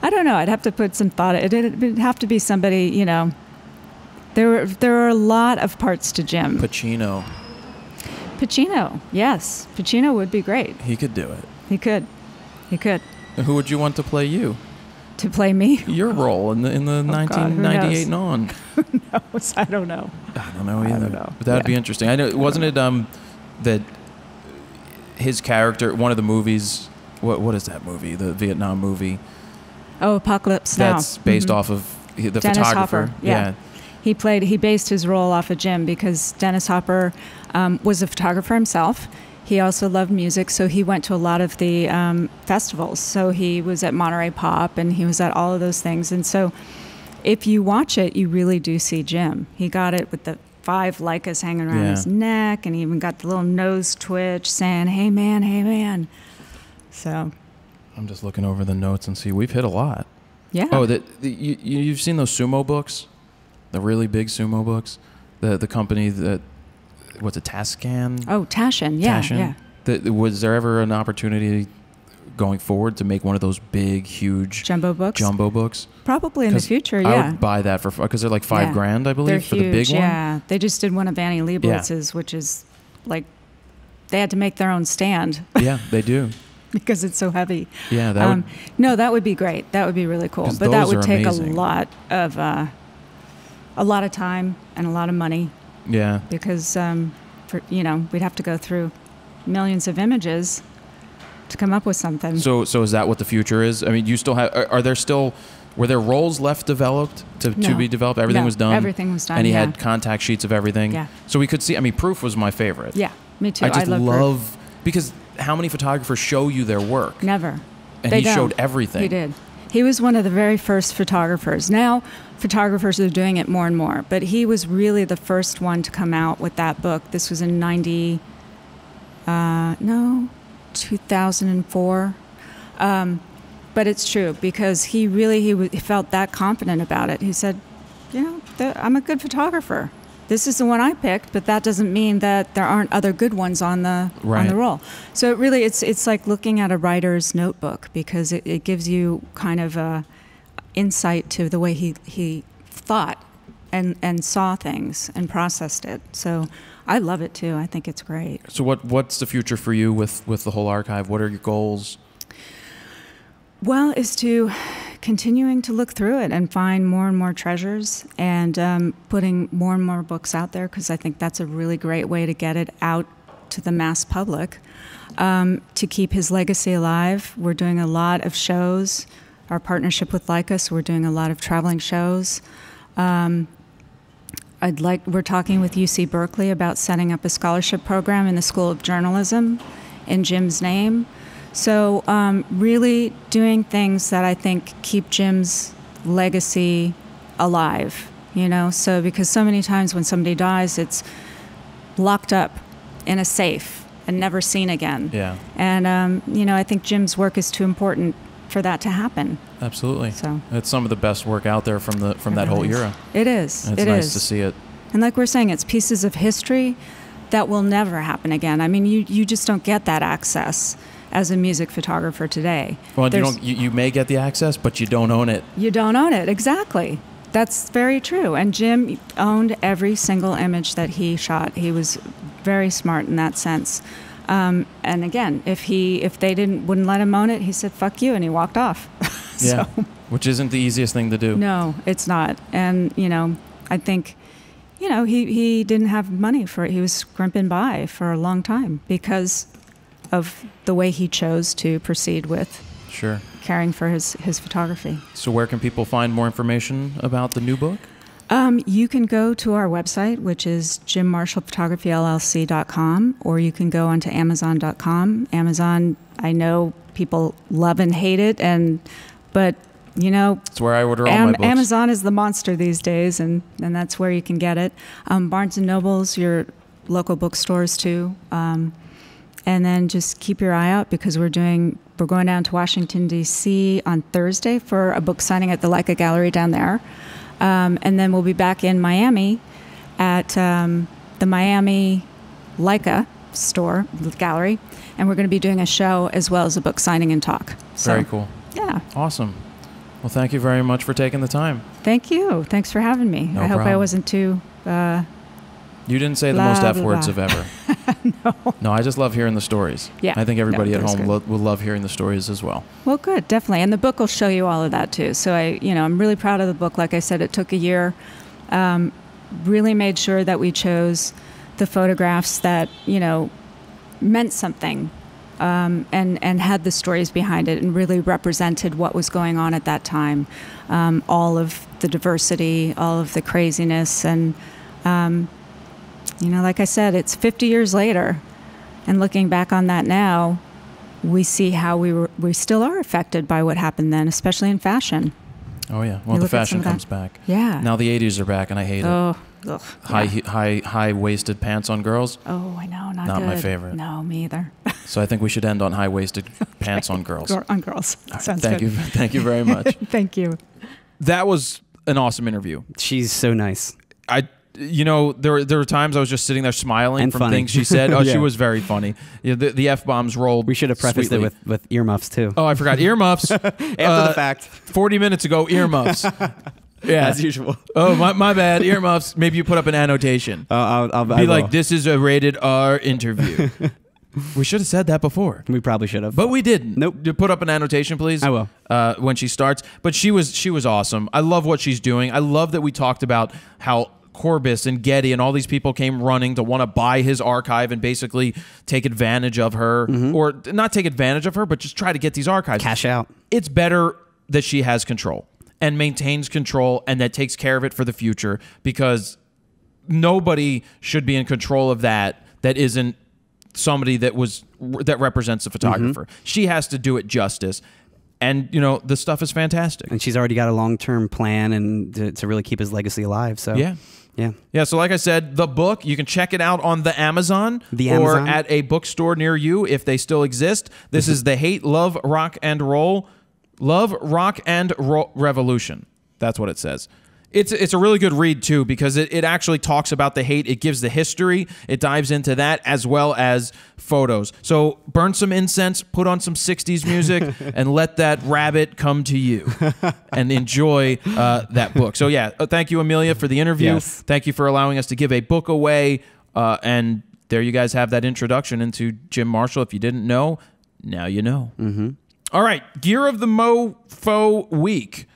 I don't know. I'd have to put some thought. It'd have to be somebody, There are a lot of parts to Jim. Pacino, yes. Pacino would be great. he could do it. He could. And who would you want to play you? To play me? Your role in the God, who 1998 and on. I don't know. I don't know either. I don't know. But that'd be interesting. I know. Wasn't it that his character, one of the movies, what is that movie? The Vietnam movie. Oh, Apocalypse Now. That's based off of the Dennis photographer. Hopper, yeah. He based his role off of Jim because Dennis Hopper was a photographer himself. He also loved music, so he went to a lot of the festivals. So he was at Monterey Pop, and he was at all of those things. And so if you watch it, you really do see Jim. He got it with the 5 Leicas hanging around his neck, and he even got the little nose twitch saying, "Hey, man, hey, man." So I'm just looking over the notes and see we've hit a lot. yeah. Oh, you've seen those sumo books, the really big sumo books, the company that. What's it, Tascan? Oh, Taschen, yeah. Taschen? Yeah. Was there ever an opportunity going forward to make one of those big, huge Jumbo books? Probably in the future, yeah. I would buy that because they're like $5,000, I believe, they're for huge, the big one. Yeah, they just did one of Annie Leibovitz's, which is like they had to make their own stand. Yeah, they do. Because it's so heavy. Yeah, that no, that would be great. That would be really cool. But that would take amazing. a lot of time and a lot of money. Yeah. Because we'd have to go through millions of images to come up with something. So is that what the future is? I mean, you still have? Were there roles left developed to be developed? Everything was done. Everything was done. And he had contact sheets of everything. Yeah. So we could see. I mean, Proof was my favorite. Yeah, me too. I just love love because how many photographers show you their work? Never. And he showed everything. He did. He was one of the very first photographers. Now, photographers are doing it more and more, but he was really the first one to come out with that book. This was in 2004. But it's true because he felt that confident about it. He said, I'm a good photographer. This is the one I picked, but that doesn't mean that there aren't other good ones on the roll. So it really, it's like looking at a writer's notebook because it gives you kind of a insight to the way he thought and saw things and processed it. So I love it too. I think it's great. So what's the future for you with the whole archive? What are your goals? Well, is to continuing to look through it and find more and more treasures and putting more and more books out there because I think that's a really great way to get it out to the mass public. To keep his legacy alive, we're doing a lot of shows. Our partnership with Leica, so we're doing a lot of traveling shows. We're talking with UC Berkeley about setting up a scholarship program in the School of Journalism in Jim's name. So really doing things that I think keep Jim's legacy alive, So because so many times when somebody dies, it's locked up in a safe and never seen again. Yeah. And, I think Jim's work is too important for that to happen. Absolutely. So it's some of the best work out there from that whole era. It is. And it's nice to see it. And like we're saying, it's pieces of history that will never happen again. I mean, you just don't get that access as a music photographer today. Well, you may get the access, but you don't own it. You don't own it, exactly. That's very true. And Jim owned every single image that he shot. He was very smart in that sense. And again, if they wouldn't let him own it, he said, "Fuck you," and he walked off. Yeah. Which isn't the easiest thing to do. No, it's not. And, I think, he didn't have money for it. He was scrimping by for a long time because of the way he chose to proceed with caring for his photography. So where can people find more information about the new book? You can go to our website, which is jimmarshallphotographyllc.com, or you can go onto amazon.com. Amazon, I know people love and hate it, but it's where I order all my books. Amazon is the monster these days, and that's where you can get it. Barnes & Noble's, your local bookstores too. And then just keep your eye out because we're going down to Washington, D.C. on Thursday for a book signing at the Leica Gallery down there. And then we'll be back in Miami at the Miami Leica store, gallery, and we're going to be doing a show as well as a book signing and talk. So, very cool. Yeah. Awesome. Well, thank you very much for taking the time. Thank you. Thanks for having me. No I hope problem. I wasn't too... You didn't say the most F words of ever. No, I just love hearing the stories. Yeah. I think everybody at home good. will love hearing the stories as well. Well, good, definitely. And the book will show you all of that too. So I'm really proud of the book. Like I said, it took a year. Really made sure that we chose the photographs that, meant something and had the stories behind it and really represented what was going on at that time. All of the diversity, all of the craziness, and like I said, it's 50 years later, and looking back on that now, we see how we still are affected by what happened then, especially in fashion. Oh yeah, well the fashion comes back. Yeah. Now the 80s are back, and I hate it. Ugh, High-waisted pants on girls. Oh, I know, not my good. favorite. No, me either. So I think we should end on high-waisted pants on girls. On girls. Sounds thank good. you, thank you very much. Thank you. That was an awesome interview. She's so nice. There were times I was just sitting there smiling And from funny. things she said. Oh, Yeah. She was very funny. The F-bombs rolled. We should have prefaced sweetly. it with earmuffs too. Oh, I forgot. Earmuffs. After the fact. 40 minutes ago, earmuffs. Yeah. As usual. Oh, my bad. Earmuffs. Maybe you put up an annotation. I'll Be like, this is a rated R interview. We should have said that before. We probably should have. But we didn't. Nope. You put up an annotation, please. I will. When she starts. But she was awesome. I love what she's doing. I love that we talked about how Corbis and Getty and all these people came running to want to buy his archive and basically take advantage of her, or not take advantage of her, but just try to get these archives. Cash out. It's better that she has control and maintains control and that takes care of it for the future, because nobody should be in control of that isn't somebody that represents the photographer. She has to do it justice. And, the stuff is fantastic. And she's already got a long-term plan and to really keep his legacy alive. So Yeah. Yeah. So like I said, the book, you can check it out on the Amazon. Or at a bookstore near you if they still exist. This is the Haight Love, Rock and Roll Revolution. That's what it says. It's a really good read, too, because it actually talks about the Haight. It gives the history. It dives into that as well as photos. So burn some incense, put on some 60s music, and let that rabbit come to you and enjoy that book. So, yeah, thank you, Amelia, for the interview. Yes. Thank you for allowing us to give a book away. And there you guys have that introduction into Jim Marshall. If you didn't know, now you know. All right, Gear of the Mofo Week.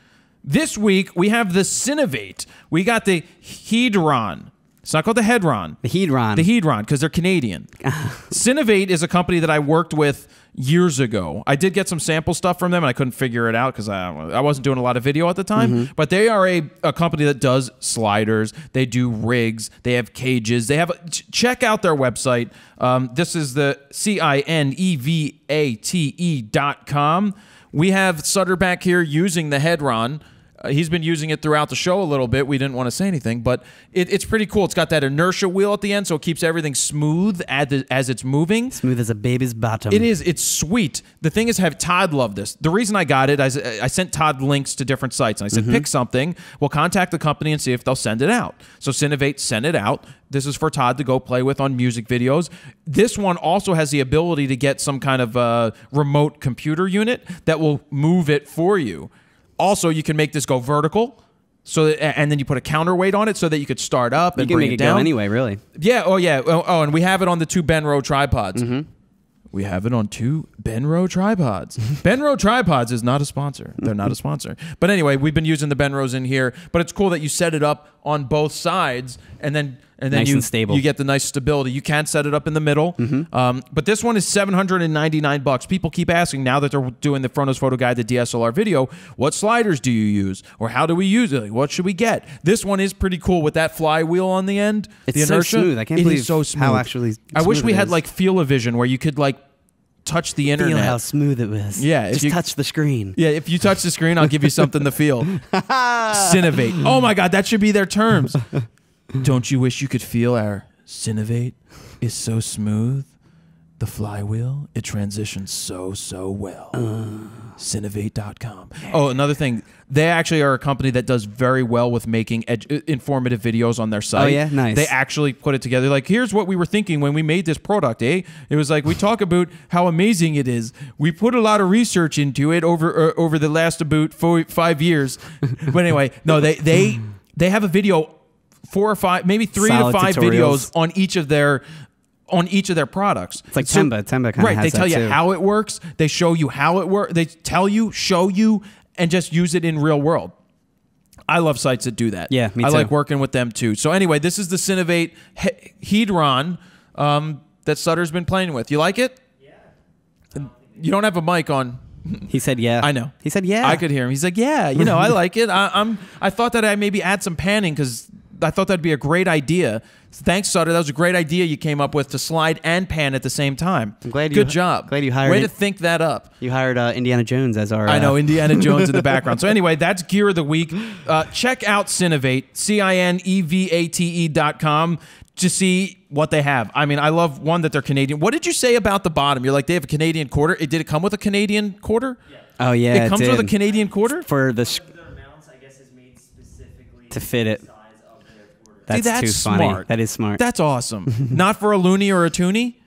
This week, we have the Cinevate. We got the Hedron. It's not called the Hedron. The Hedron. The Hedron, because they're Canadian. Cinevate is a company that I worked with years ago. I did get some sample stuff from them, and I couldn't figure it out because I wasn't doing a lot of video at the time. But they are a company that does sliders. They do rigs. They have cages. They have check out their website. This is the cinevate.com. We have Sutter back here using the Hedron. He's been using it throughout the show a little bit. We didn't want to say anything, but it's pretty cool. It's got that inertia wheel at the end, so it keeps everything smooth as it's moving. Smooth as a baby's bottom. It is. It's sweet. The thing is, Todd loved this. The reason I got it, I sent Todd links to different sites, and I said, pick something. We'll contact the company and see if they'll send it out. So Cinevate sent it out. This is for Todd to go play with on music videos. This one also has the ability to get some kind of remote computer unit that will move it for you. Also, you can make this go vertical, and then you put a counterweight on it so that you could start up and bring it down. You can make it go anyway, really. Yeah. Oh, yeah. Oh, and we have it on the two Benro tripods. we have it on 2 Benro tripods. Benro tripods is not a sponsor. They're not a sponsor. But anyway, we've been using the Benros in here. But it's cool that you set it up on both sides, and then Nice and stable. you get the nice stability. You can set it up in the middle. But this one is $799. People keep asking now that they're doing the Fronos Photo Guide to DSLR video, what sliders do you use? Or how do we use it? Like, what should we get? This one is pretty cool with that flywheel on the end. It's the so inertia. smooth. I can't It believe is so smooth. how actually I wish smooth we it had is. like Feel-O-Vision where you could like touch the internet. Feel how smooth it was. Yeah, Just touch the screen. Yeah, if you touch the screen, I'll give you something to feel. Cinevate. Oh my God, that should be their terms. Don't you wish you could feel our Cinevate is so smooth? The flywheel, it transitions so well. Cinevate.com. Oh, another thing. They actually are a company that does very well with making informative videos on their site. Oh, yeah? Nice. They actually put it together. Like, here's what we were thinking when we made this product, eh? It was like, we talk about how amazing it is. We put a lot of research into it over the last about 5 years. But anyway, no, they have a video, 4 or 5, maybe 3 Solid to 5 tutorials. videos on each of their products. It's like Temba. Temba kind of Right, has they tell that you too. how it works. They show you how it works. They tell you, show you, and just use it in real world. I love sites that do that. Yeah, me I too. like working with them too. So anyway, this is the Cinevate Hedron that Sutter's been playing with. You like it? Yeah. You don't have a mic on. He said yeah. I know. He said yeah. I could hear him. He's like, yeah, you know, I like it. I thought that I maybe add some panning because I thought that'd be a great idea. Thanks, Sutter. That was a great idea you came up with to slide and pan at the same time. I'm glad Good job. Glad you hired Way it. to think that up. You hired Indiana Jones as our. I know, Indiana Jones in the background. So anyway, that's Gear of the Week. Check out Cinevate, CINEVATE.com to see what they have. I mean, I love one that they're Canadian. What did you say about the bottom? You're like, they have a Canadian quarter. Did it come with a Canadian quarter? Yeah. Oh yeah, It comes did. with a Canadian quarter? for the. One of their mounts, I guess, is made specifically To fit it. the size of their quarter. That's, See, that's too smart. funny. That is smart. That's awesome. Not for a loony or a toonie?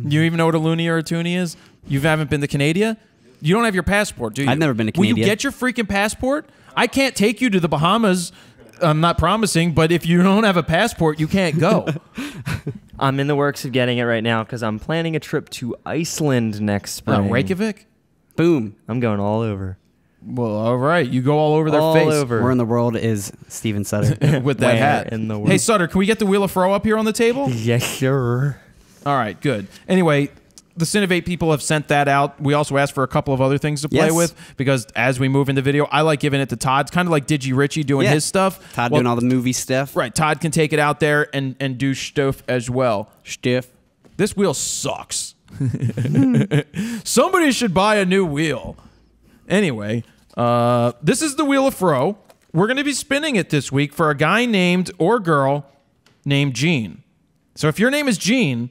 You even know what a loony or a toonie is? You haven't been to Canada? You don't have your passport, do you? I've never been to Will you Canada. get your freaking passport? I can't take you to the Bahamas. I'm not promising, but if you don't have a passport, you can't go. I'm in the works of getting it right now because I'm planning a trip to Iceland next spring. Reykjavik? Boom. I'm going all over. Well, all right. You go all over their All face over. Where in the world is Steven Sutter? with that Where hat. in the Hey, world? Sutter, can we get the Wheel of Fro up here on the table? Yes, sir. All right, good. Anyway, the Cinevate people have sent that out. We also asked for a couple of other things to play Yes. with because as we move into video, I like giving it to Todd. It's kind of like Digi Richie doing Yeah. his stuff. Todd Well, doing all the movie stuff. Right, Todd can take it out there and do stuff as well. Stiff. This wheel sucks. Somebody should buy a new wheel. Anyway, this is the Wheel of Fro. We're going to be spinning it this week for a guy named or girl named Gene. So if your name is Gene,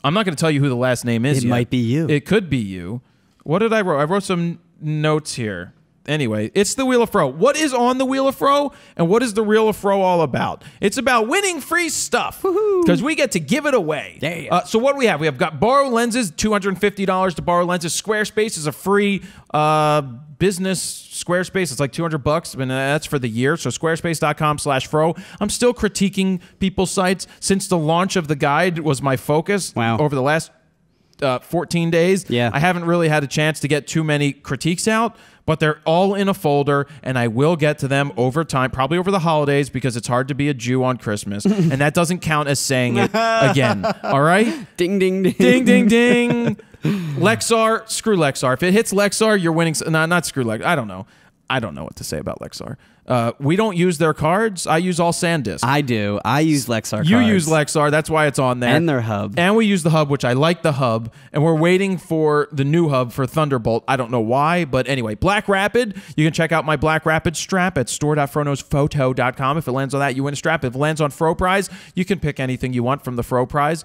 I'm not going to tell you who the last name is It yet. might be you. It could be you. What did I write? I wrote some notes here. Anyway, it's the Wheel of Fro. What is on the Wheel of Fro and what is the Wheel of Fro all about? It's about winning free stuff because we get to give it away. Yeah. So what do we have? We have got borrow lenses, $250 to borrow lenses. Squarespace is a free business Squarespace. It's like $200, and that's for the year. So squarespace.com/fro. I'm still critiquing people's sites since the launch of the guide was my focus. Wow. Over the last 14 days. Yeah. I haven't really had a chance to get too many critiques out, but they're all in a folder, and I will get to them over time, probably over the holidays, because it's hard to be a Jew on Christmas, and that doesn't count as saying it again. All right? Ding, ding, ding. Ding, ding, ding. Lexar, screw Lexar. If it hits Lexar, you're winning. No, not screw Lexar. I don't know. I don't know what to say about Lexar. We don't use their cards. I use all SanDisk. I do. I use Lexar You cards. use Lexar. That's why it's on there. And their hub. And we use the hub, which I like the hub. And we're waiting for the new hub for Thunderbolt. I don't know why, but anyway. Black Rapid. You can check out my Black Rapid strap at store.fronosphoto.com. If it lands on that, you win a strap. If it lands on Fro Prize, you can pick anything you want from the Fro Prize.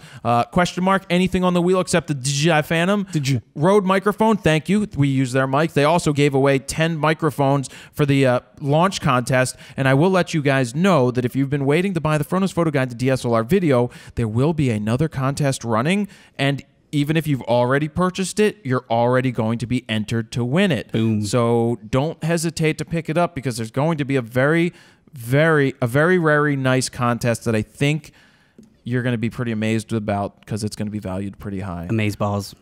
Question mark, anything on the wheel except the DJI Phantom. Rode microphone, thank you. We use their mic. They also gave away 10 microphones for the launch contest. And I will let you guys know that if you've been waiting to buy the Fronos Photo Guide to DSLR video, there will be another contest running. And even if you've already purchased it, you're already going to be entered to win it. Boom. So don't hesitate to pick it up because there's going to be a very, very nice contest that I think you're going to be pretty amazed about because it's going to be valued pretty high. Amazeballs.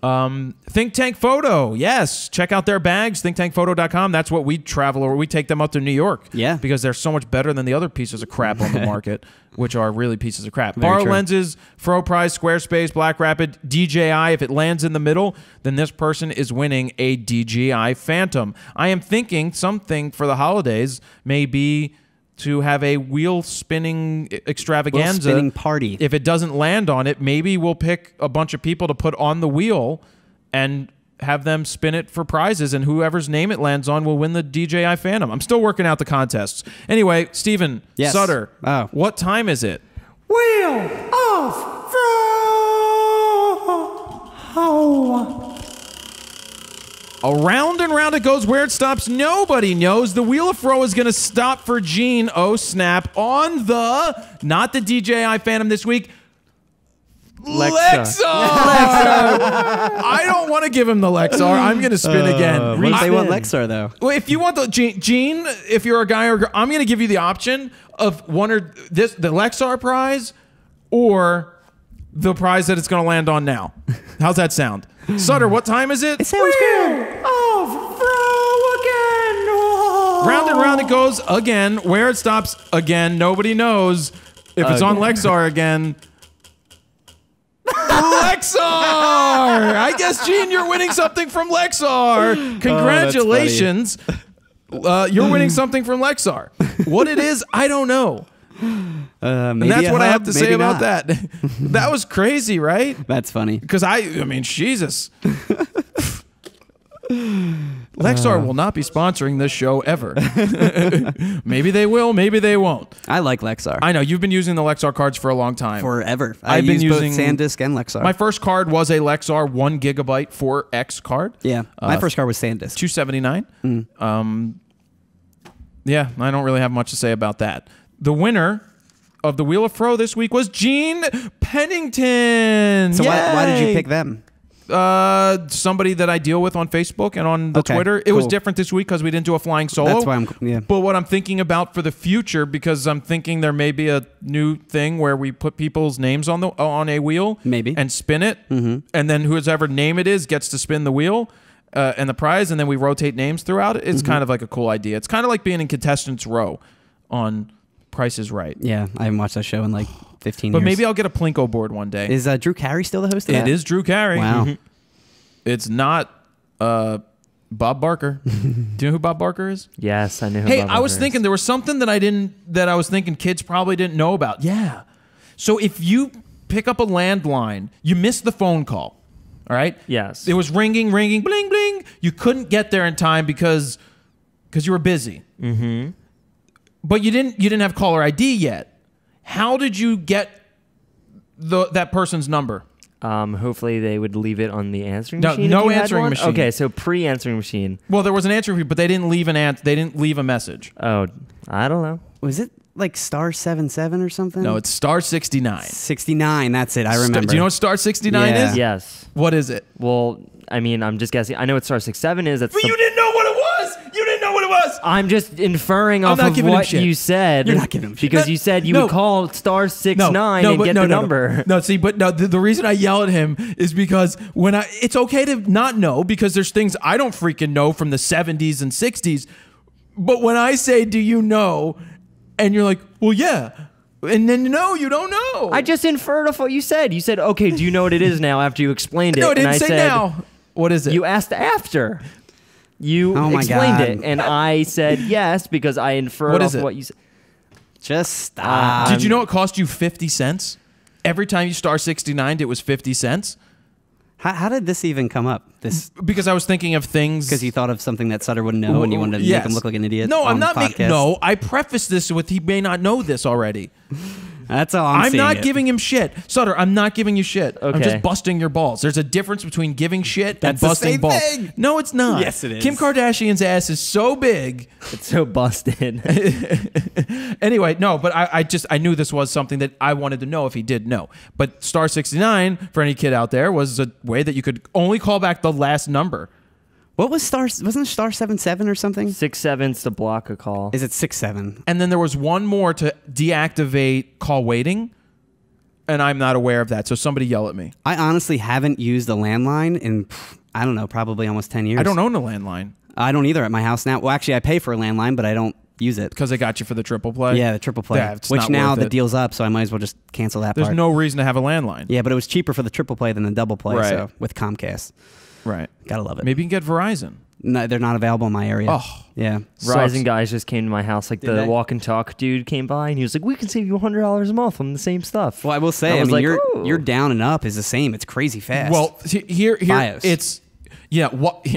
Think Tank Photo. Yes. Check out their bags, thinktankphoto.com. That's what we travel over. We take them up to New York. Yeah. Because they're so much better than the other pieces of crap on the market, which are really pieces of crap. Very Borrow true. lenses, Fro Prize, Squarespace, Black Rapid, DJI. If it lands in the middle, then this person is winning a DJI Phantom. I am thinking something for the holidays may be to have a wheel spinning extravaganza. Wheel spinning party. If it doesn't land on it, maybe we'll pick a bunch of people to put on the wheel and have them spin it for prizes, and whoever's name it lands on will win the DJI Phantom. I'm still working out the contests. Anyway, Steven, Yes. Sutter, Oh. what time is it? Wheel of Fro. Around and round it goes. Where it stops, nobody knows. The Wheel of Fro is going to stop for Gene. Oh, snap. On the, not the DJI Phantom this week, Lexar. I don't want to give him the Lexar. I'm going to spin again. What if they want Lexar, though? Well, if you want the Gene, if you're a guy or girl, I'm going to give you the option of one or this, the Lexar prize, or the prize that it's going to land on now. How's that sound? Sutter, what time is it? It sounds good. Of Fro again. Round and round it goes again. Where it stops again, nobody knows. If it's on Lexar again. Lexar! I guess, Gene, you're winning something from Lexar. Congratulations. You're winning something from Lexar. What it is, I don't know. And Maybe that's what I have to say maybe about not. that. That was crazy, right? That's funny. Because I mean, Jesus. Lexar will not be sponsoring this show ever. Maybe they will, maybe they won't. I like Lexar. I know, you've been using the Lexar cards for a long time. Forever. I've been used using both SanDisk and Lexar. My first card was a Lexar 1 gigabyte 4X card. yeah, my first card was SanDisk. $279. Yeah, I don't really have much to say about that. The winner of the Wheel of Fro this week was Gene Pennington. So why did you Yay! pick them? Somebody that I deal with on Facebook and on the Okay, Twitter. It was cool. different this week because we didn't do a flying solo. That's why yeah. But what I'm thinking about for the future, because I'm thinking there may be a new thing where we put people's names on a wheel, Maybe. and spin it, and then whoever name it is gets to spin the wheel and the prize, and then we rotate names throughout it. It's kind of like a cool idea. It's kind of like being in Contestants Row on Price is Right. Yeah, I haven't watched that show in like 15 But years. maybe I'll get a Plinko board one day. Is Drew Carey still the host of that? It is Drew Carey. Wow. It's not Bob Barker. Do you know who Bob Barker is? Yes, I knew. Hey, I was thinking there was something that I was thinking kids probably didn't know about. Yeah. So if you pick up a landline, you miss the phone call. All right? Yes. It was ringing, bling, bling. You couldn't get there in time because you were busy. Mm-hmm. But you didn't have caller ID yet. How did you get that person's number? Hopefully they would leave it on the answering No, machine. no if you had answering one? machine. Okay, so pre-answering machine. Well, there was an answering, but they didn't leave they didn't leave a message. Oh, I don't know. Was it like star 77 or something? No, it's star 69. 69. That's it. I remember. Do you know what star 69 Yeah. is? Yes. What is it? Well, I mean, I'm just guessing. I know what star 67 is. That's But you didn't know what it was. You didn't know what it was. I'm just inferring I'm off not of giving him what shit. you said. You're not giving him shit. because No, you said you no. would call star 69 and get the number. No, see, but no, the reason I yell at him is because it's okay to not know because there's things I don't freaking know from the 70s and 60s. But when I say, do you know? And you're like, well, yeah. And then, no, you don't know. I just inferred off what you said. You said, okay, do you know what it is now after you explained it? No, I didn't and I say said, now. What is it? You asked after. You Oh my explained God. it, and I said yes because I inferred What off is it? what you said. Just stop. Did you know it cost you 50 cents? Every time you star 69'd, it was 50 cents. How did this even come up? This Because I was thinking of things. because you thought of something that Sutter wouldn't know and you wanted to make him look like an idiot. No, I'm on not the making. podcast? No, I prefaced this with he may not know this already. That's all I'm I'm seeing not it. giving him shit. Sutter, I'm not giving you shit. I'm Okay. just busting your balls. There's a difference between giving shit That's and the busting same balls. thing. No, it's not. Yes, it is. Kim Kardashian's ass is so big. It's so busted. Anyway, no, but I knew this was something that I wanted to know if he did know. But star 69, for any kid out there, was a way that you could only call back the last number. What was star? Wasn't it star 77 or something? 6/7 to block a call. Is it 67? And then there was one more to deactivate call waiting. and I'm not aware of that. So somebody yell at me. I honestly haven't used a landline in, I don't know, probably almost 10 years. I don't own a landline. I don't either at my house now. Well, actually, I pay for a landline, but I don't use it. Because they got you for the triple play? Yeah, the triple play. Yeah, it's which not now worth the it. deal's up, so I might as well just cancel that There's part. no reason to have a landline. Yeah, but it was cheaper for the triple play than the double play, Right. so with Comcast. Right. Gotta love it. Maybe you can get Verizon. No, they're not available in my area. Oh. Yeah. Verizon guys just came to my house. Like Did the they? walk and talk dude came by and he was like, "We can save you $100 a month on the same stuff." Well, I will say, I was mean, like, your down and up is the same. It's crazy fast. Well, here Bios. it's what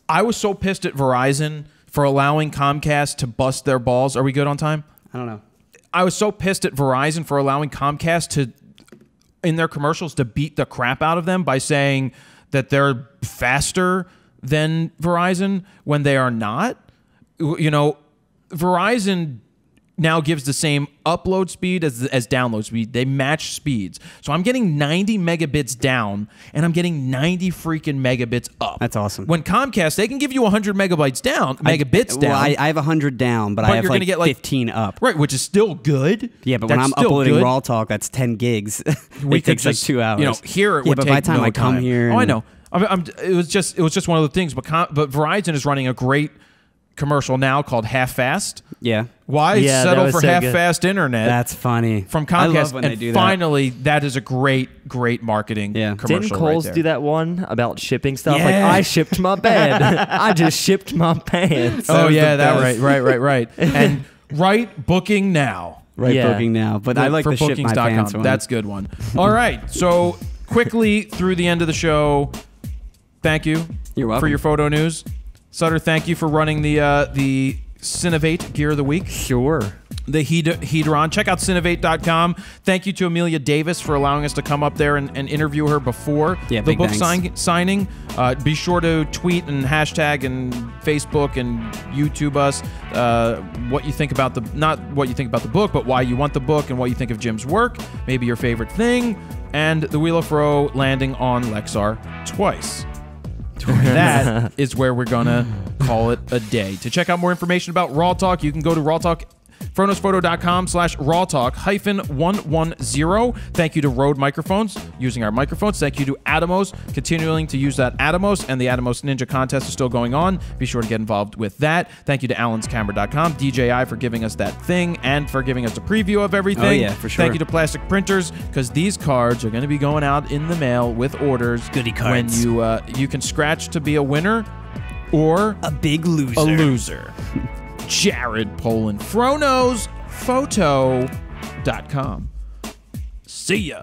I was so pissed at Verizon for allowing Comcast to bust their balls. Are we good on time? I don't know. I was so pissed at Verizon for allowing Comcast to, in their commercials, to beat the crap out of them by saying that they're faster than Verizon when they are not. You know, Verizon now gives the same upload speed as download speed. They match speeds. So I'm getting 90 megabits down and I'm getting 90 freaking megabits up. That's awesome. When Comcast, they can give you 100 megabits down. Well, I have 100 down, but I have you're like gonna get, like, 15 up. Right, which is still good. Yeah, but when That's I'm still uploading good. RAWtalk, that's 10 gigs. We it could takes like just, 2 hours. You know, here it yeah, would but take by the time no I come time. here, Oh, I and- know. It was just one of the things. But Verizon is running a great commercial now called Half-Fast. Yeah. Why Yeah, that settle was for so good. half-fast internet? That's funny. From I Comcast. love when and they do finally, that is a great marketing commercial. Didn't Kohl's right there. do that one about shipping stuff? Like, Yeah. I shipped my bed. I just shipped my pants. Oh was yeah, the that best. right. And right booking now. Right Yeah. booking now. But I like for the ship my bookings.com. pants one. That's a good one. All right, so quickly through the end of the show, thank you You're welcome. for your photo news. Sutter, thank you for running the Cinevate Gear of the Week. Sure. The Hedron. Check out Cinevate.com. Thank you to Amelia Davis for allowing us to come up there and interview her before Yeah, the big book thanks. signing. Be sure to tweet and hashtag and Facebook and YouTube us what you think about not what you think about the book, but why you want the book and what you think of Jim's work, maybe your favorite thing, and the Wheel of Fro landing on Lexar twice. That is where we're gonna call it a day. To check out more information about RAWtalk, you can go to phronosphoto.com/rawtalk-110. Thank you to Rode Microphones, using our microphones. Thank you to Atomos, continuing to use that Atomos, and the Atomos Ninja contest is still going on. Be sure to get involved with that. Thank you to allenscamera.com, DJI for giving us that thing and for giving us a preview of everything. Oh, yeah, for sure. Thank you to Plastic Printers, because these cards are going to be going out in the mail with orders. Goodie cards. When you can scratch to be a winner or a big loser. a loser. Jared Poland, phronosphoto.com. See ya.